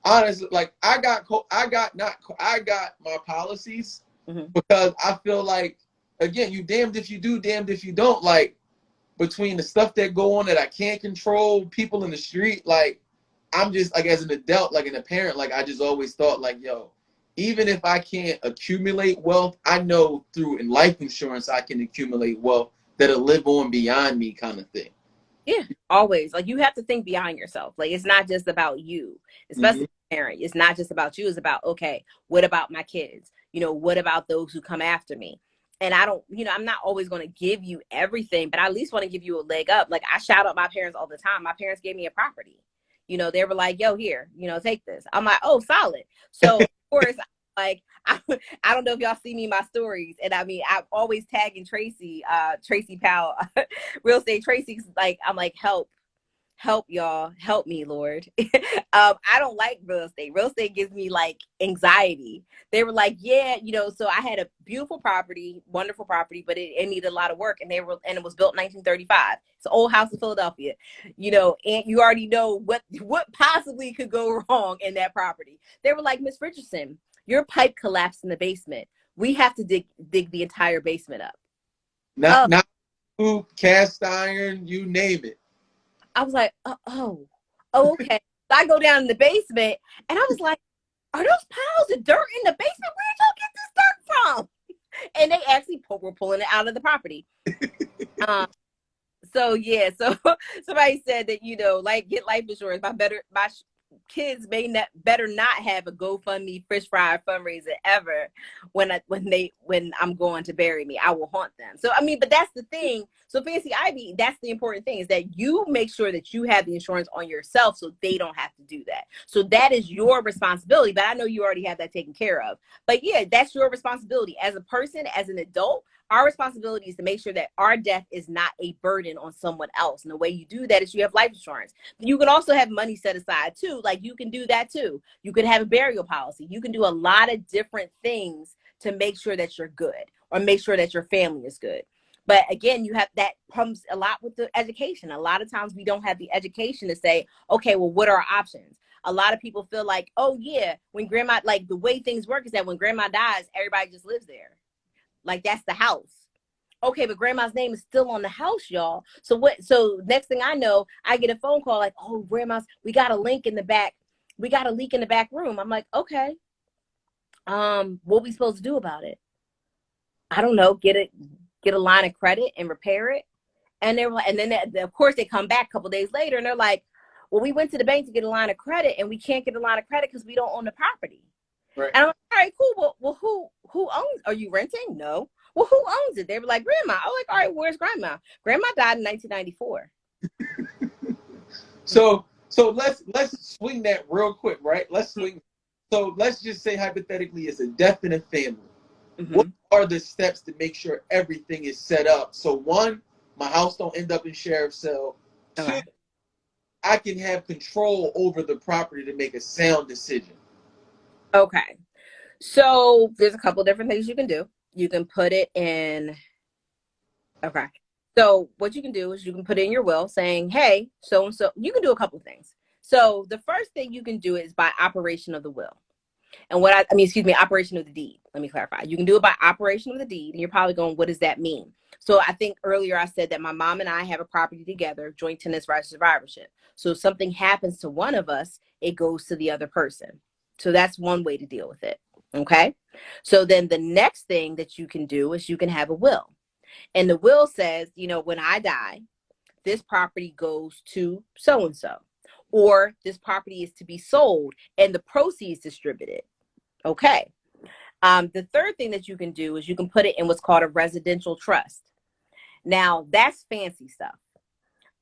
honestly, like I got my policies Mhm. because I feel like, again, you damned if you do, damned if you don't. Like, between the stuff that go on that I can't control, people in the street, like, I'm just like, as an adult, like, and a parent, like, I just always thought, like, yo, even if I can't accumulate wealth, I know through in life insurance I can accumulate wealth that'll live on beyond me, kind of thing. Yeah, always. Like, you have to think beyond yourself. Like, it's not just about you, Mm-hmm. especially parent. It's not just about you. It's about, okay, what about my kids? You know, what about those who come after me? And I don't, I'm not always going to give you everything, but I at least want to give you a leg up. Like, I shout out my parents all the time. My parents gave me a property. They were like, yo, here, take this. I'm like, oh, solid. So, of course, like, I don't know if y'all see me in my stories. And I mean, I'm always tagging Tracy, Tracy Powell, Real Estate Tracy. Like, I'm like, help y'all, help me, Lord. I don't like real estate. Real estate gives me like anxiety. They were like, yeah, so I had a beautiful property, wonderful property, but it needed a lot of work. And it was built in 1935. It's an old house in Philadelphia, and you already know what possibly could go wrong in that property. They were like, Miss Richardson, your pipe collapsed in the basement. We have to dig the entire basement up. Not food, cast iron, you name it. I was like, okay. So I go down in the basement, and I was like, are those piles of dirt in the basement? Where'd y'all get this dirt from? And they actually were pulling it out of the property. So yeah, so somebody said that, like, get life insurance. My kids better not have a GoFundMe fish fry fundraiser ever when I'm going to bury me. I will haunt them. So I mean, but that's the thing. So Fancy Ivy, that's the important thing, is that you make sure that you have the insurance on yourself so they don't have to do that. So that is your responsibility. But I know you already have that taken care of. But yeah, that's your responsibility as a person, as an adult. Our responsibility is to make sure that our death is not a burden on someone else. And the way you do that is you have life insurance. You can also have money set aside too. Like, you can do that too. You can have a burial policy. You can do a lot of different things to make sure that you're good, or make sure that your family is good. But again, that comes a lot with the education. A lot of times we don't have the education to say, okay, well, what are our options? A lot of people feel like, oh yeah, when grandma, like, the way things work is that when grandma dies, everybody just lives there. Like, that's the house. Okay, but grandma's name is still on the house, y'all. So next thing I know, I get a phone call like, oh, we got a leak in the back. We got a leak in the back room. I'm like, okay. What we supposed to do about it? I don't know. Get a line of credit and repair it. And then of course they come back a couple days later and they're like, well, we went to the bank to get a line of credit and we can't get a line of credit because we don't own the property. Right. And I'm like, all right, cool. Well, who owns? Are you renting? No. Well, who owns it? They were like, grandma. I'm like, all right, where's grandma? Grandma died in 1994. So let's swing that real quick, right? Let's swing. So let's just say hypothetically it's a death in a family. Mm-hmm. What are the steps to make sure everything is set up? So one, my house don't end up in sheriff's cell. Two, Okay. I can have control over the property to make a sound decision. Okay. So there's a couple different things you can do. You can put it in. Okay. So what you can do is you can put in your will saying, hey, so and so. You can do a couple of things. So the first thing you can do is by operation of the will. And operation of the deed. Let me clarify. You can do it by operation of the deed. And you're probably going, what does that mean? So I think earlier I said that my mom and I have a property together, joint tenants rights survivorship. So if something happens to one of us, it goes to the other person. So that's one way to deal with it. Okay. So then the next thing that you can do is you can have a will. And the will says, when I die, this property goes to so-and-so. Or this property is to be sold and the proceeds distributed. Okay. The third thing that you can do is you can put it in what's called a residential trust. Now, that's fancy stuff.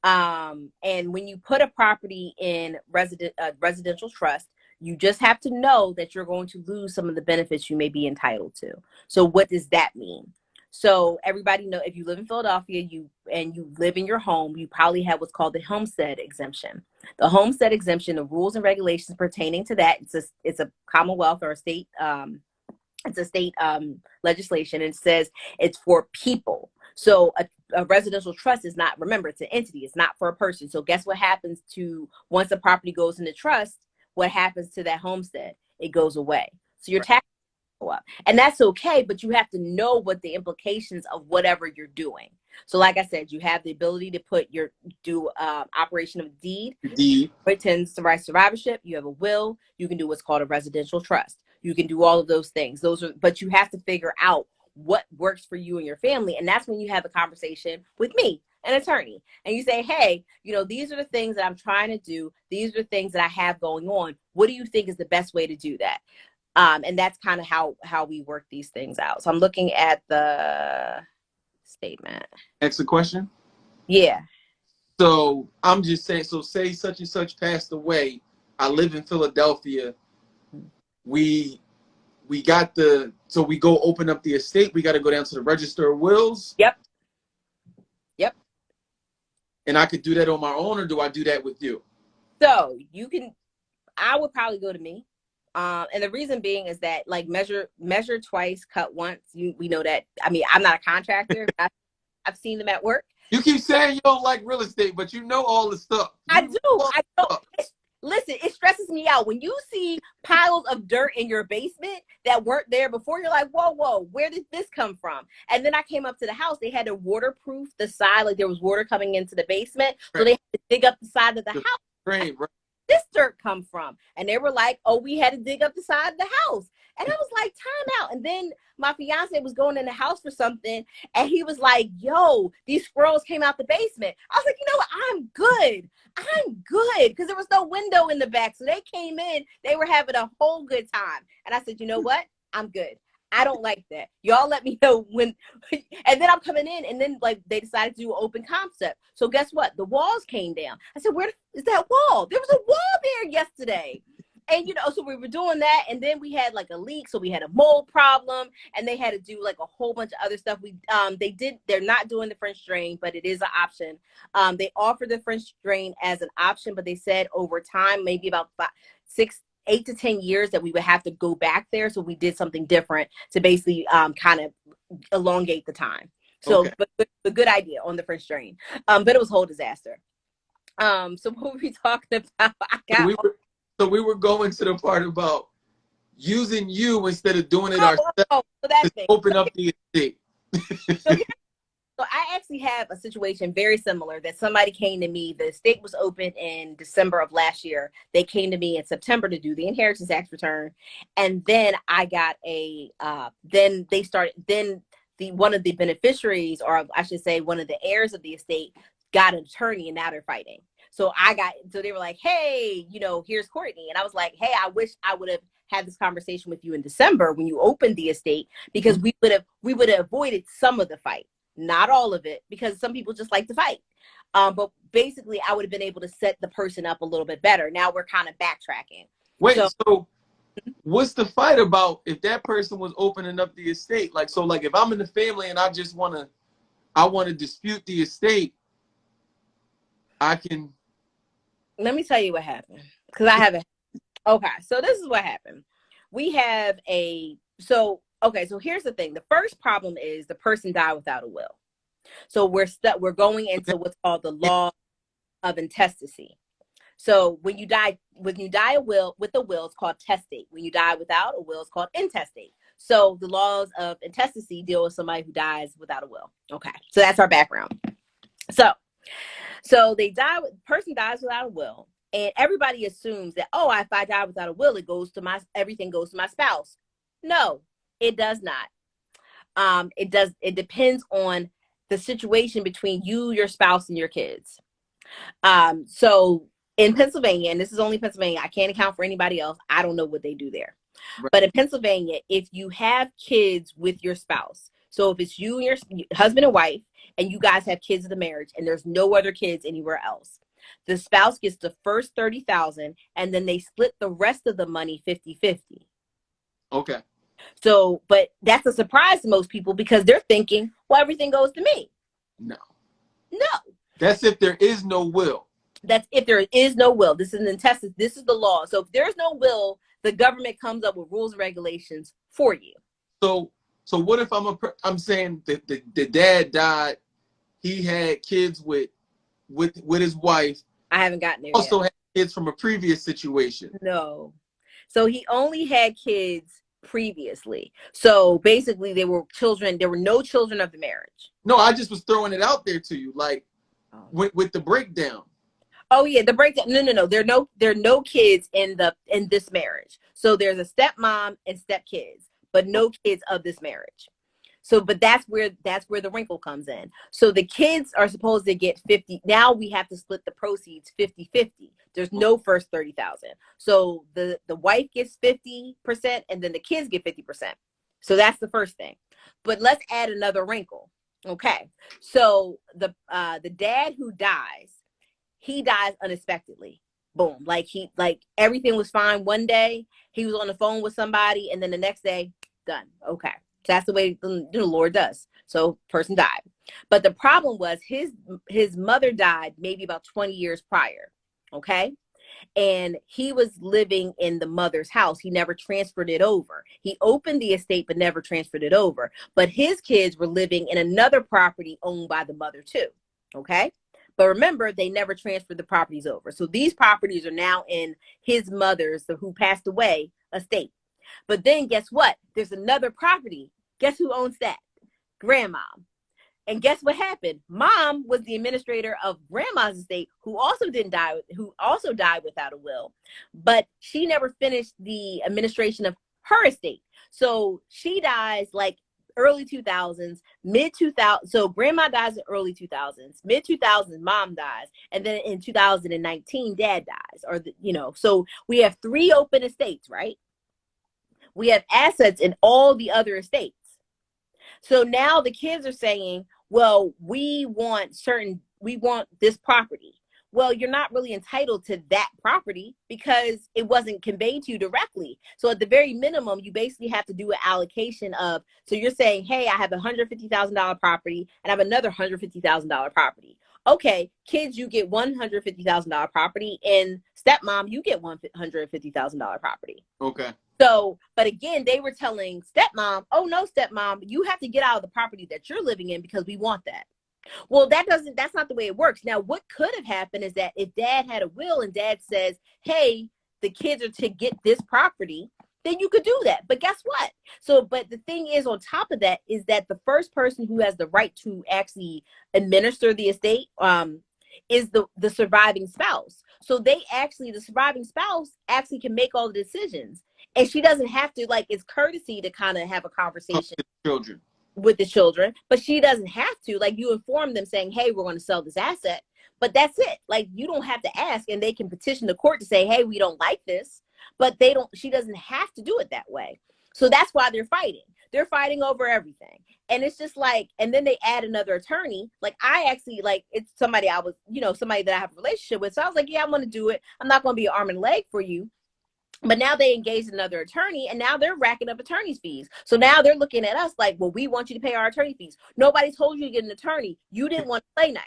And when you put a property in residential trust, you just have to know that you're going to lose some of the benefits you may be entitled to. So what does that mean? So everybody know, if you live in Philadelphia, you live in your home, you probably have what's called the homestead exemption. The homestead exemption, the rules and regulations pertaining to that, it's a Commonwealth or a state it's a state legislation, and it says it's for people. So a residential trust is not, remember, it's an entity, it's not for a person. So guess what happens to, once a property goes into trust, what happens to that homestead? It goes away. So your tax go up, and that's okay, but you have to know what the implications of whatever you're doing. So like I said, you have the ability to do operation of deed, D. pretends to right survivorship. You have a will. You can do what's called a residential trust. You can do all of those things. But you have to figure out what works for you and your family. And that's when you have a conversation with me, an attorney, and you say, hey, these are the things that I'm trying to do. These are the things that I have going on. What do you think is the best way to do that? And that's kind of how we work these things out. So I'm looking at the statement. Ask a question. Yeah. So I'm just saying, so say such and such passed away. I live in Philadelphia. We got so we go open up the estate. We got to go down to the register of wills. Yep. And I could do that on my own, or do I do that with you? So I would probably go to me. And the reason being is that, like, measure twice, cut once. We know that. I mean, I'm not a contractor. I've seen them at work. You keep saying you don't like real estate, but you know all the stuff. I do. Listen, it stresses me out when you see piles of dirt in your basement that weren't there before. You're like, whoa, where did this come from? And then I came up to the house. They had to waterproof the side, like there was water coming into the basement, so they had to dig up the side of the house. Right. This dirt come from? And they were like, oh, we had to dig up the side of the house. And I was like, time out. And then my fiance was going in the house for something, and he was like, yo, these squirrels came out the basement. I was like, you know what? I'm good. Because there was no window in the back. So they came in, they were having a whole good time. And I said, you know what? I'm good. I don't like that. Y'all let me know when. And then I'm coming in, and then, like, they decided to do an open concept. So guess what? The walls came down. I said, where is that wall? There was a wall there yesterday. And, so we were doing that. And then we had like a leak. So we had a mold problem, and they had to do like a whole bunch of other stuff. They're not doing the French drain, but it is an option. They offered the French drain as an option, but they said over time, maybe about 8 to 10 years, that we would have to go back there. So we did something different to basically kind of elongate the time. So, okay. But a good idea on the French drain. But it was a whole disaster. So what were we talking about? So we were going to the part about using you instead of doing it ourselves to open up the estate. So I actually have a situation very similar that somebody came to me. The estate was opened in December of last year. They came to me in September to do the inheritance tax return. And then I got one of the beneficiaries, or I should say one of the heirs of the estate, got an attorney, and now they're fighting. So they were like, hey, here's Courtney. And I was like, hey, I wish I would have had this conversation with you in December when you opened the estate, because we would have avoided some of the fight, not all of it, because some people just like to fight. But basically, I would have been able to set the person up a little bit better. Now we're kind of backtracking. Wait, so what's the fight about if that person was opening up the estate? Like, so like if I'm in the family and I want to dispute the estate, I can. Let me tell you what happened, because I haven't. Okay, so this is what happened. So here's the thing. The first problem is the person died without a will. So we're going into what's called the law of intestacy. So when you die with a will, it's called testate. When you die without a will, it's called intestate. So the laws of intestacy deal with somebody who dies without a will. Okay, so that's our background. So person dies without a will, and everybody assumes that, if I die without a will, everything goes to my spouse. No, it does not. It depends on the situation between you, your spouse, and your kids. So in Pennsylvania, and this is only Pennsylvania, I can't account for anybody else. I don't know what they do there. Right. But in Pennsylvania, if you have kids with your spouse, so if it's you and your husband and wife, and you guys have kids in the marriage, and there's no other kids anywhere else, the spouse gets the first $30,000, and then they split the rest of the money 50-50. Okay. So, but that's a surprise to most people because they're thinking, well, everything goes to me. No. No. That's if there is no will. That's if there is no will. This is an intestine. This is the law. So if there's no will, the government comes up with rules and regulations for you. So what if I'm saying that the dad died, he had kids with his wife. I haven't gotten there also yet. Had kids from a previous situation. No. So he only had kids previously. So basically there were no children of the marriage. No, I just was throwing it out there to you, like with the breakdown. Oh yeah, the breakdown. No. There are no kids in this marriage. So there's a stepmom and stepkids, but no kids of this marriage. So, but that's where the wrinkle comes in. So the kids are supposed to get 50. Now we have to split the proceeds 50-50. There's no first 30,000. So the wife gets 50% and then the kids get 50%. So that's the first thing. But let's add another wrinkle. Okay. So the dad who dies, he dies unexpectedly. Boom. Like everything was fine one day. He was on the phone with somebody and then the next day, done. Okay. So that's the way the Lord does. So person died. But the problem was his mother died maybe about 20 years prior. Okay. And he was living in the mother's house. He never transferred it over. He opened the estate, but never transferred it over. But his kids were living in another property owned by the mother too. Okay. But remember, they never transferred the properties over. So these properties are now in his mother's, who passed away, estate. But then guess what? There's another property. Guess who owns that? Grandma. And guess what happened? Mom was the administrator of grandma's estate, who also died without a will, but she never finished the administration of her estate. So she dies like early 2000s, mid 2000s. So grandma dies in early 2000s, mid 2000s, mom dies. And then in 2019, dad dies, so we have 3 open estates, right? We have assets in all the other estates. So now the kids are saying, well, we want this property. Well, you're not really entitled to that property because it wasn't conveyed to you directly. So at the very minimum, you basically have to do an allocation of, so you're saying, hey, I have a $150,000 property and I have another $150,000 property. Okay, kids, you get $150,000 property, and stepmom, you get $150,000 property. Okay. So, but again, they were telling stepmom, oh no, stepmom, you have to get out of the property that you're living in because we want that. Well, that's not the way it works. Now, what could have happened is that if dad had a will and dad says, hey, the kids are to get this property, then you could do that. But guess what? So, but the thing is, on top of that, is that the first person who has the right to actually administer the estate is the surviving spouse. So the surviving spouse actually can make all the decisions. And she doesn't have to, it's courtesy to kind of have a conversation with the children, but she doesn't have to. You inform them saying, hey, we're going to sell this asset, but that's it. You don't have to ask, and they can petition the court to say, hey, we don't like this, but she doesn't have to do it that way. So that's why they're fighting. They're fighting over everything. And it's just and then they add another attorney. It's somebody somebody that I have a relationship with. So I was like, yeah, I want to do it. I'm not going to be an arm and leg for you. But now they engaged another attorney, and now they're racking up attorney's fees. So now they're looking at us like, well, we want you to pay our attorney fees. Nobody told you to get an attorney. You didn't want to play nice.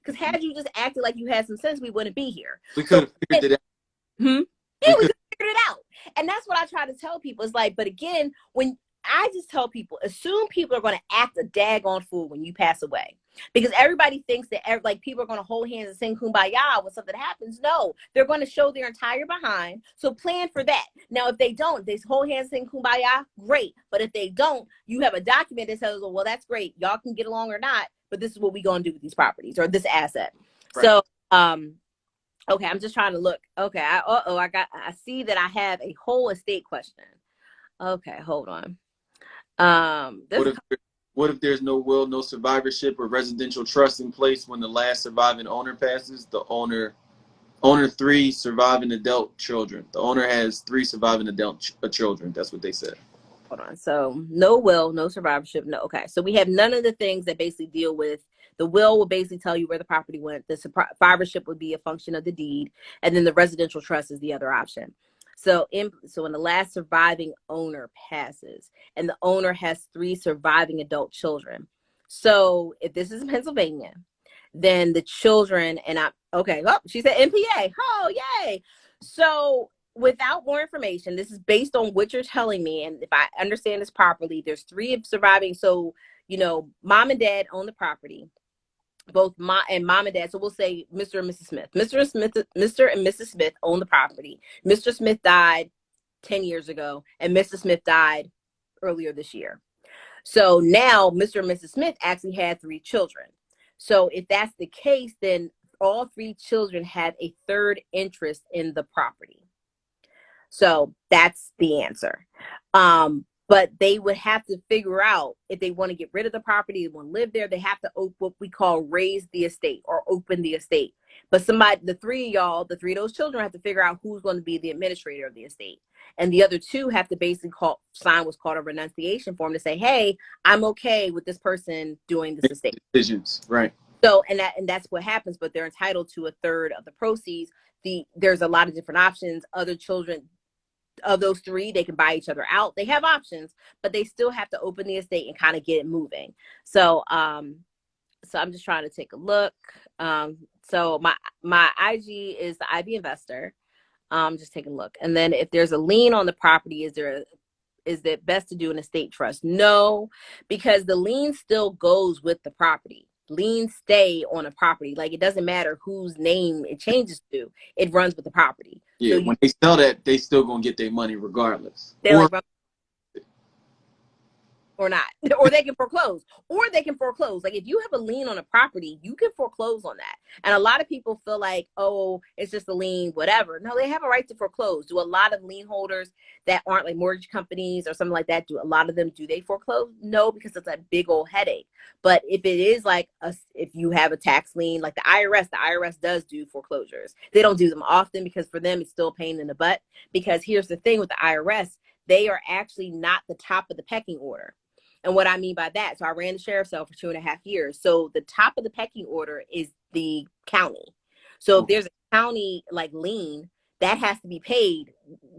Because had you just acted like you had some sense, we wouldn't be here. We could have figured it out. Yeah, we could have figured it out. And that's what I try to tell people. It's but again, when I just tell people, assume people are going to act a daggone fool when you pass away. Because everybody thinks that people are going to hold hands and sing kumbaya when something happens. No, they're going to show their entire behind. So plan for that. Now, if they don't, they hold hands and sing kumbaya, great. But if they don't, you have a document that says, well, that's great. Y'all can get along or not, but this is what we're going to do with these properties or this asset. Right. So, okay, I'm just trying to look. Okay, I see that I have a whole estate question. Okay, hold on. What if there's no will, no survivorship, or residential trust in place when the last surviving owner passes? The owner 3 surviving adult children. The owner has 3 surviving adult children. That's what they said. Hold on. So no will, no survivorship. No. Okay. So we have none of the things that basically deal with the will basically tell you where the property went. The survivorship would be a function of the deed. And then the residential trust is the other option. So when the last surviving owner passes, and the owner has 3 surviving adult children. So if this is Pennsylvania, then the children, and I okay, oh, she said NPA. Oh, yay. So without more information, this is based on what you're telling me, and if I understand this properly, there's 3 surviving. So, mom and dad own the property, both mom and dad. So we'll say Mr. and Mrs. Smith. Mr. and Mrs. Smith own the property. Mr. Smith died 10 years ago, and Mrs. Smith died earlier this year. So now Mr. and Mrs. Smith actually had 3 children. So if that's the case, then all 3 children have a third interest in the property. So that's the answer. But they would have to figure out if they want to get rid of the property, they want to live there, they have to what we call raise the estate or open the estate. But the 3 of y'all, the 3 of those children have to figure out who's going to be the administrator of the estate. And the other 2 have to basically sign what's called a renunciation form to say, hey, I'm okay with this person doing this estate. Decisions, right. So, and that's what happens, but they're entitled to a third of the proceeds. There's a lot of different options. Other children of those 3, they can buy each other out. They have options, but they still have to open the estate and kind of get it moving. So I'm just trying to take a look. So my IG is the IB Investor. Just take a look. And then if there's a lien on the property, is it best to do an estate trust? No, because the lien still goes with the property. Liens stay on a property. Like, it doesn't matter whose name it changes to. It runs with the property. Yeah, so when they sell that, they still gonna get their money regardless. Or not, or they can foreclose, Like, if you have a lien on a property, you can foreclose on that. And a lot of people feel like, oh, it's just a lien, whatever. No, they have a right to foreclose. Do a lot of lien holders that aren't like mortgage companies or something like that, do a lot of them, do they foreclose? No, because it's a big old headache. But if it is like if you have a tax lien, like the IRS does do foreclosures. They don't do them often because for them, it's still a pain in the butt. Because here's the thing with the IRS, they are actually not the top of the pecking order. And what I mean by that, so I ran the sheriff's sale for 2.5 years. So the top of the pecking order is the county. So if there's a county like lien, that has to be paid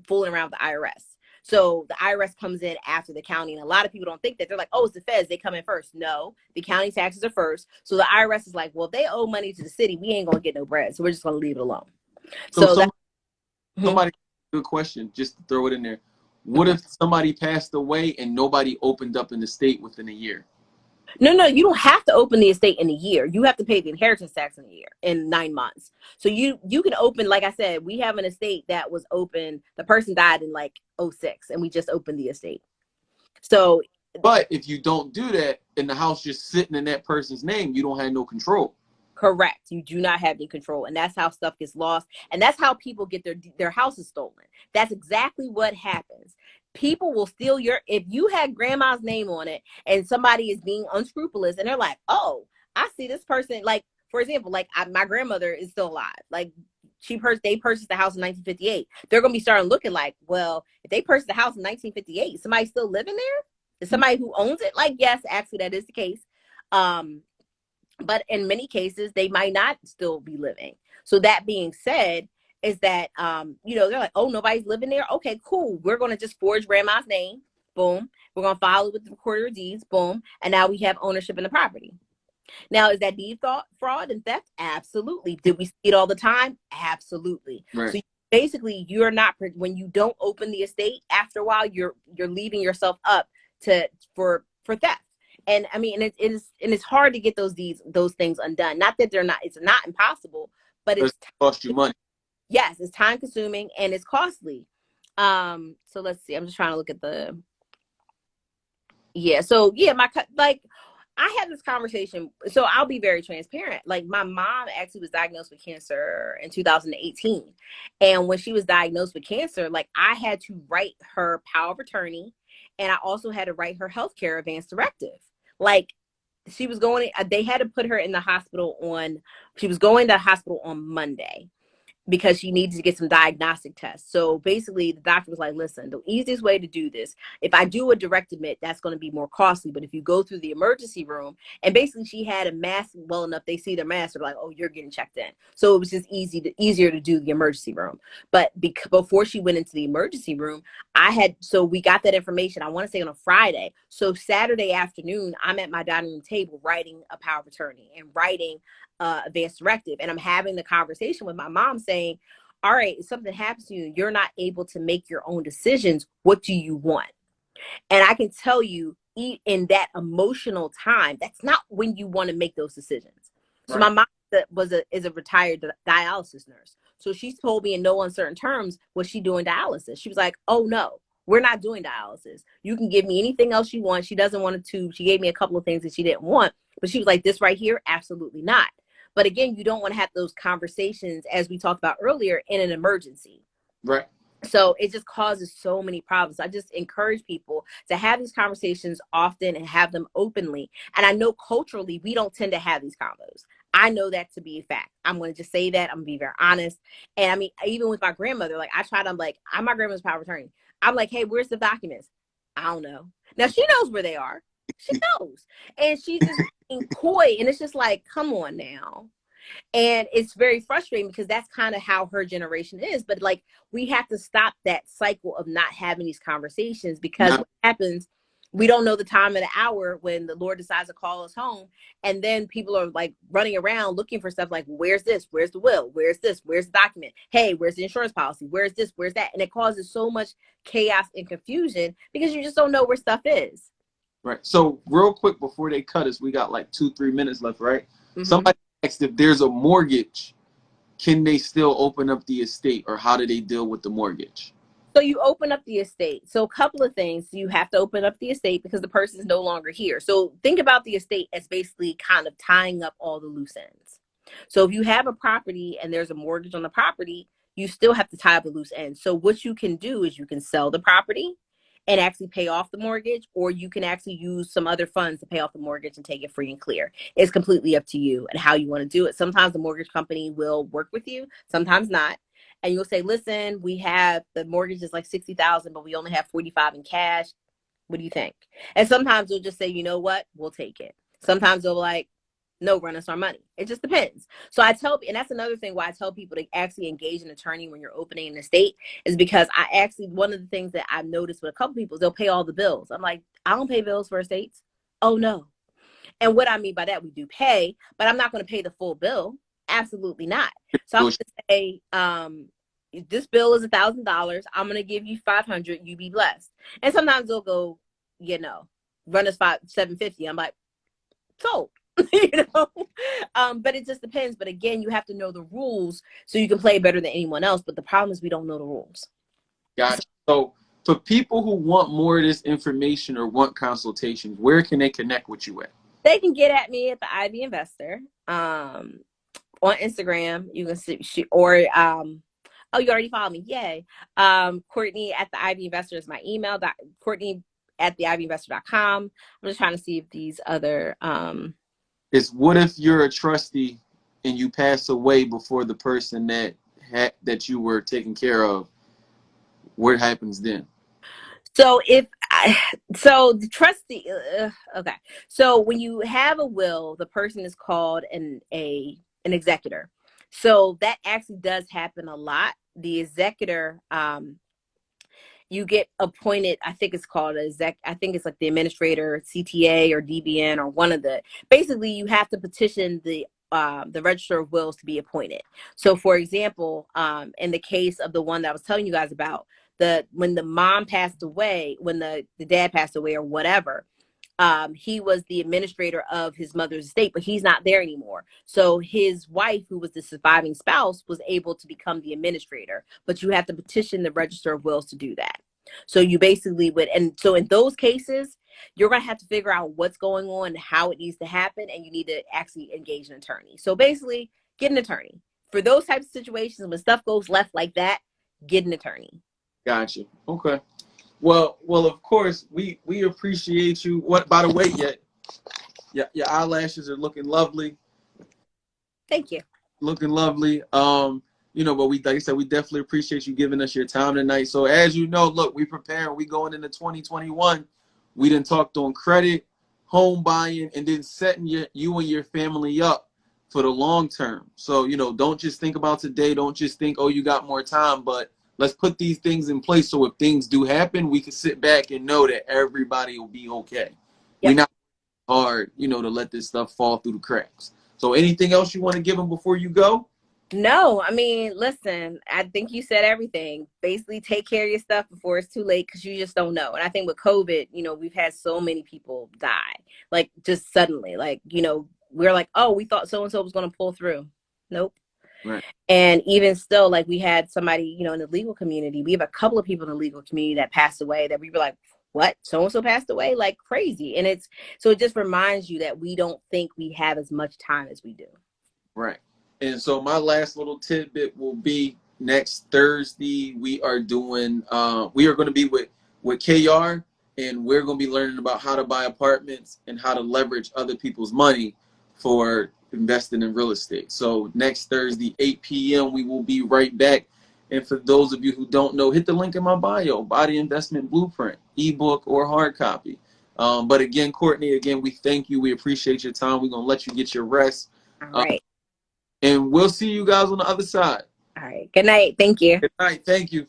fooling around with the IRS. So the IRS comes in after the county. And a lot of people don't think that. They're like, oh, it's the feds, they come in first. No, the county taxes are first. So the IRS is like, well, if they owe money to the city, we ain't going to get no bread. So we're just going to leave it alone. So somebody, good question, just to throw it in there. What if somebody passed away and nobody opened up an estate within a year? No, you don't have to open the estate in a year. You have to pay the inheritance tax in a year, in 9 months. So you can open, like I said, we have an estate that was open. The person died in like 2006, and we just opened the estate. So, but if you don't do that and the house just sitting in that person's name, you don't have no control. Correct. You do not have any control. And that's how stuff gets lost. And that's how people get their houses stolen. That's exactly what happens. People will steal if you had grandma's name on it and somebody is being unscrupulous and they're like, oh, I see this person. Like, for example, like my grandmother is still alive. Like, they purchased the house in 1958. They're going to be starting looking like, well, if they purchased the house in 1958, somebody's still living there? Is somebody who owns it? Like, yes, actually that is the case. But in many cases, they might not still be living. So that being said, is that, they're like, oh, nobody's living there? Okay, cool. We're going to just forge grandma's name. Boom. We're going to file it with the recorder of deeds. Boom. And now we have ownership in the property. Now, is that deed fraud and theft? Absolutely. Did we see it all the time? Absolutely. Right. So basically, you're not, when you don't open the estate, after a while, you're leaving yourself up for theft. And I mean, it's hard to get those things undone. Not that it's not impossible, but it costs you money. Yes, it's time consuming and it's costly. So let's see. I'm just trying to look at I had this conversation. So I'll be very transparent. Like, my mom actually was diagnosed with cancer in 2018. And when she was diagnosed with cancer, like, I had to write her power of attorney, and I also had to write her healthcare advance directive. Like, they had to put her in the hospital she was going to the hospital on Monday. because she needed to get some diagnostic tests. So basically the doctor was like, listen, the easiest way to do this, if I do a direct admit, that's going to be more costly. But if you go through the emergency room, and basically she had a mask well enough, they see their mask, they're like, oh, you're getting checked in. So it was just easier to do the emergency room. But before she went into the emergency room, so we got that information, I want to say on a Friday. So Saturday afternoon, I'm at my dining room table writing a power of attorney and writing advanced directive. And I'm having the conversation with my mom saying, all right, if something happens to you, you're not able to make your own decisions. What do you want? And I can tell you, in that emotional time, that's not when you want to make those decisions. So my mom is a retired dialysis nurse. So she told me in no uncertain terms, was she doing dialysis? She was like, oh no, we're not doing dialysis. You can give me anything else you want. She doesn't want a tube. She gave me a couple of things that she didn't want, but she was like, this right here, absolutely not. But again, you don't want to have those conversations, as we talked about earlier, in an emergency. Right. So it just causes so many problems. I just encourage people to have these conversations often and have them openly. And I know culturally, we don't tend to have these combos. I know that to be a fact. I'm going to just say that. I'm going to be very honest. And I mean, even with my grandmother, like I'm my grandmother's power of attorney. I'm like, hey, where's the documents? I don't know. Now she knows where they are. She knows. And she's just being coy. And it's just like, come on now. And it's very frustrating because that's kind of how her generation is. But like, we have to stop that cycle of not having these conversations, because what happens, we don't know the time of the hour when the Lord decides to call us home. And then people are like running around looking for stuff like, where's this? Where's the will? Where's this? Where's the document? Hey, where's the insurance policy? Where's this? Where's that? And it causes so much chaos and confusion because you just don't know where stuff is. Right. So real quick before they cut us, we got like 2-3 minutes left, right? Mm-hmm. Somebody asked if there's a mortgage, can they still open up the estate, or how do they deal with the mortgage? So you open up the estate. So a couple of things. You have to open up the estate because the person is no longer here. So think about the estate as basically kind of tying up all the loose ends. So if you have a property and there's a mortgage on the property, you still have to tie up the loose ends. So what you can do is you can sell the property and actually pay off the mortgage, or you can actually use some other funds to pay off the mortgage and take it free and clear. It's completely up to you and how you want to do it. Sometimes the mortgage company will work with you, sometimes not. And you'll say, listen, we have the mortgage is like $60,000, but we only have $45,000 in cash. What do you think? And sometimes they'll just say, you know what, we'll take it. Sometimes they'll like, no, run us our money. It just depends. So and that's another thing why I tell people to actually engage an attorney when you're opening an estate, is because one of the things that I've noticed with a couple people is they'll pay all the bills. I'm like, I don't pay bills for estates. Oh no. And what I mean by that, we do pay, but I'm not going to pay the full bill. Absolutely not. So I'm going to say, this bill is $1,000. I'm going to give you $500. You be blessed. And sometimes they'll go, run us $750. I'm like, sold. But it just depends. But again, you have to know the rules so you can play better than anyone else. But the problem is we don't know the rules. Gotcha. So for people who want more of this information or want consultations, where can they connect with you at? They can get at me at the Ivy Investor on Instagram. You can see, or oh, you already followed me. Yay. Courtney at the Ivy Investor is my email. Courtney at theivyinvestor.com. I'm just trying to see if these other It's what if you're a trustee and you pass away before the person that you were taking care of? What happens then? So the trustee, okay. So when you have a will, the person is called an executor. So that actually does happen a lot. The executor, you get appointed, I think it's called I think it's like the administrator, CTA or DBN, or one of basically you have to petition the Register of Wills to be appointed. So for example, in the case of the one that I was telling you guys about, when the mom passed away, when the dad passed away or whatever, he was the administrator of his mother's estate, but he's not there anymore. So his wife, who was the surviving spouse, was able to become the administrator, but you have to petition the Register of Wills to do that. So you basically would, and so in those cases, you're going to have to figure out what's going on and how it needs to happen, and you need to actually engage an attorney. So basically, get an attorney. For those types of situations, when stuff goes left like that, get an attorney. Gotcha. Okay. Well, of course, we appreciate you. By the way, your eyelashes are looking lovely. Thank you. Looking lovely. but we, like I said, we definitely appreciate you giving us your time tonight. So as you know, look, we preparing, we going into 2021. We done talked on credit, home buying, and then setting you and your family up for the long term. So, don't just think about today. Don't just think, oh, you got more time, but let's put these things in place so if things do happen, we can sit back and know that everybody will be okay. Yep. We're not hard, to let this stuff fall through the cracks. So anything else you want to give them before you go? No, I mean, listen, I think you said everything. Basically, take care of your stuff before it's too late because you just don't know. And I think with COVID, we've had so many people die, like just suddenly. Like, we're like, oh, we thought so and so was going to pull through. Nope. Right. And even still, like we had somebody, in the legal community. We have a couple of people in the legal community that passed away that we were like, what? So and so passed away? Like crazy. And it just reminds you that we don't think we have as much time as we do. Right. And so my last little tidbit will be next Thursday. We are going to be with KR, and we're going to be learning about how to buy apartments and how to leverage other people's money for investing in real estate. So next Thursday, 8 p.m., we will be right back. And for those of you who don't know, hit the link in my bio, Buy the Investment Blueprint, ebook or hard copy. But again, Courtney, we thank you. We appreciate your time. We're going to let you get your rest. All right. And we'll see you guys on the other side. All right. Good night. Thank you. Good night. Thank you.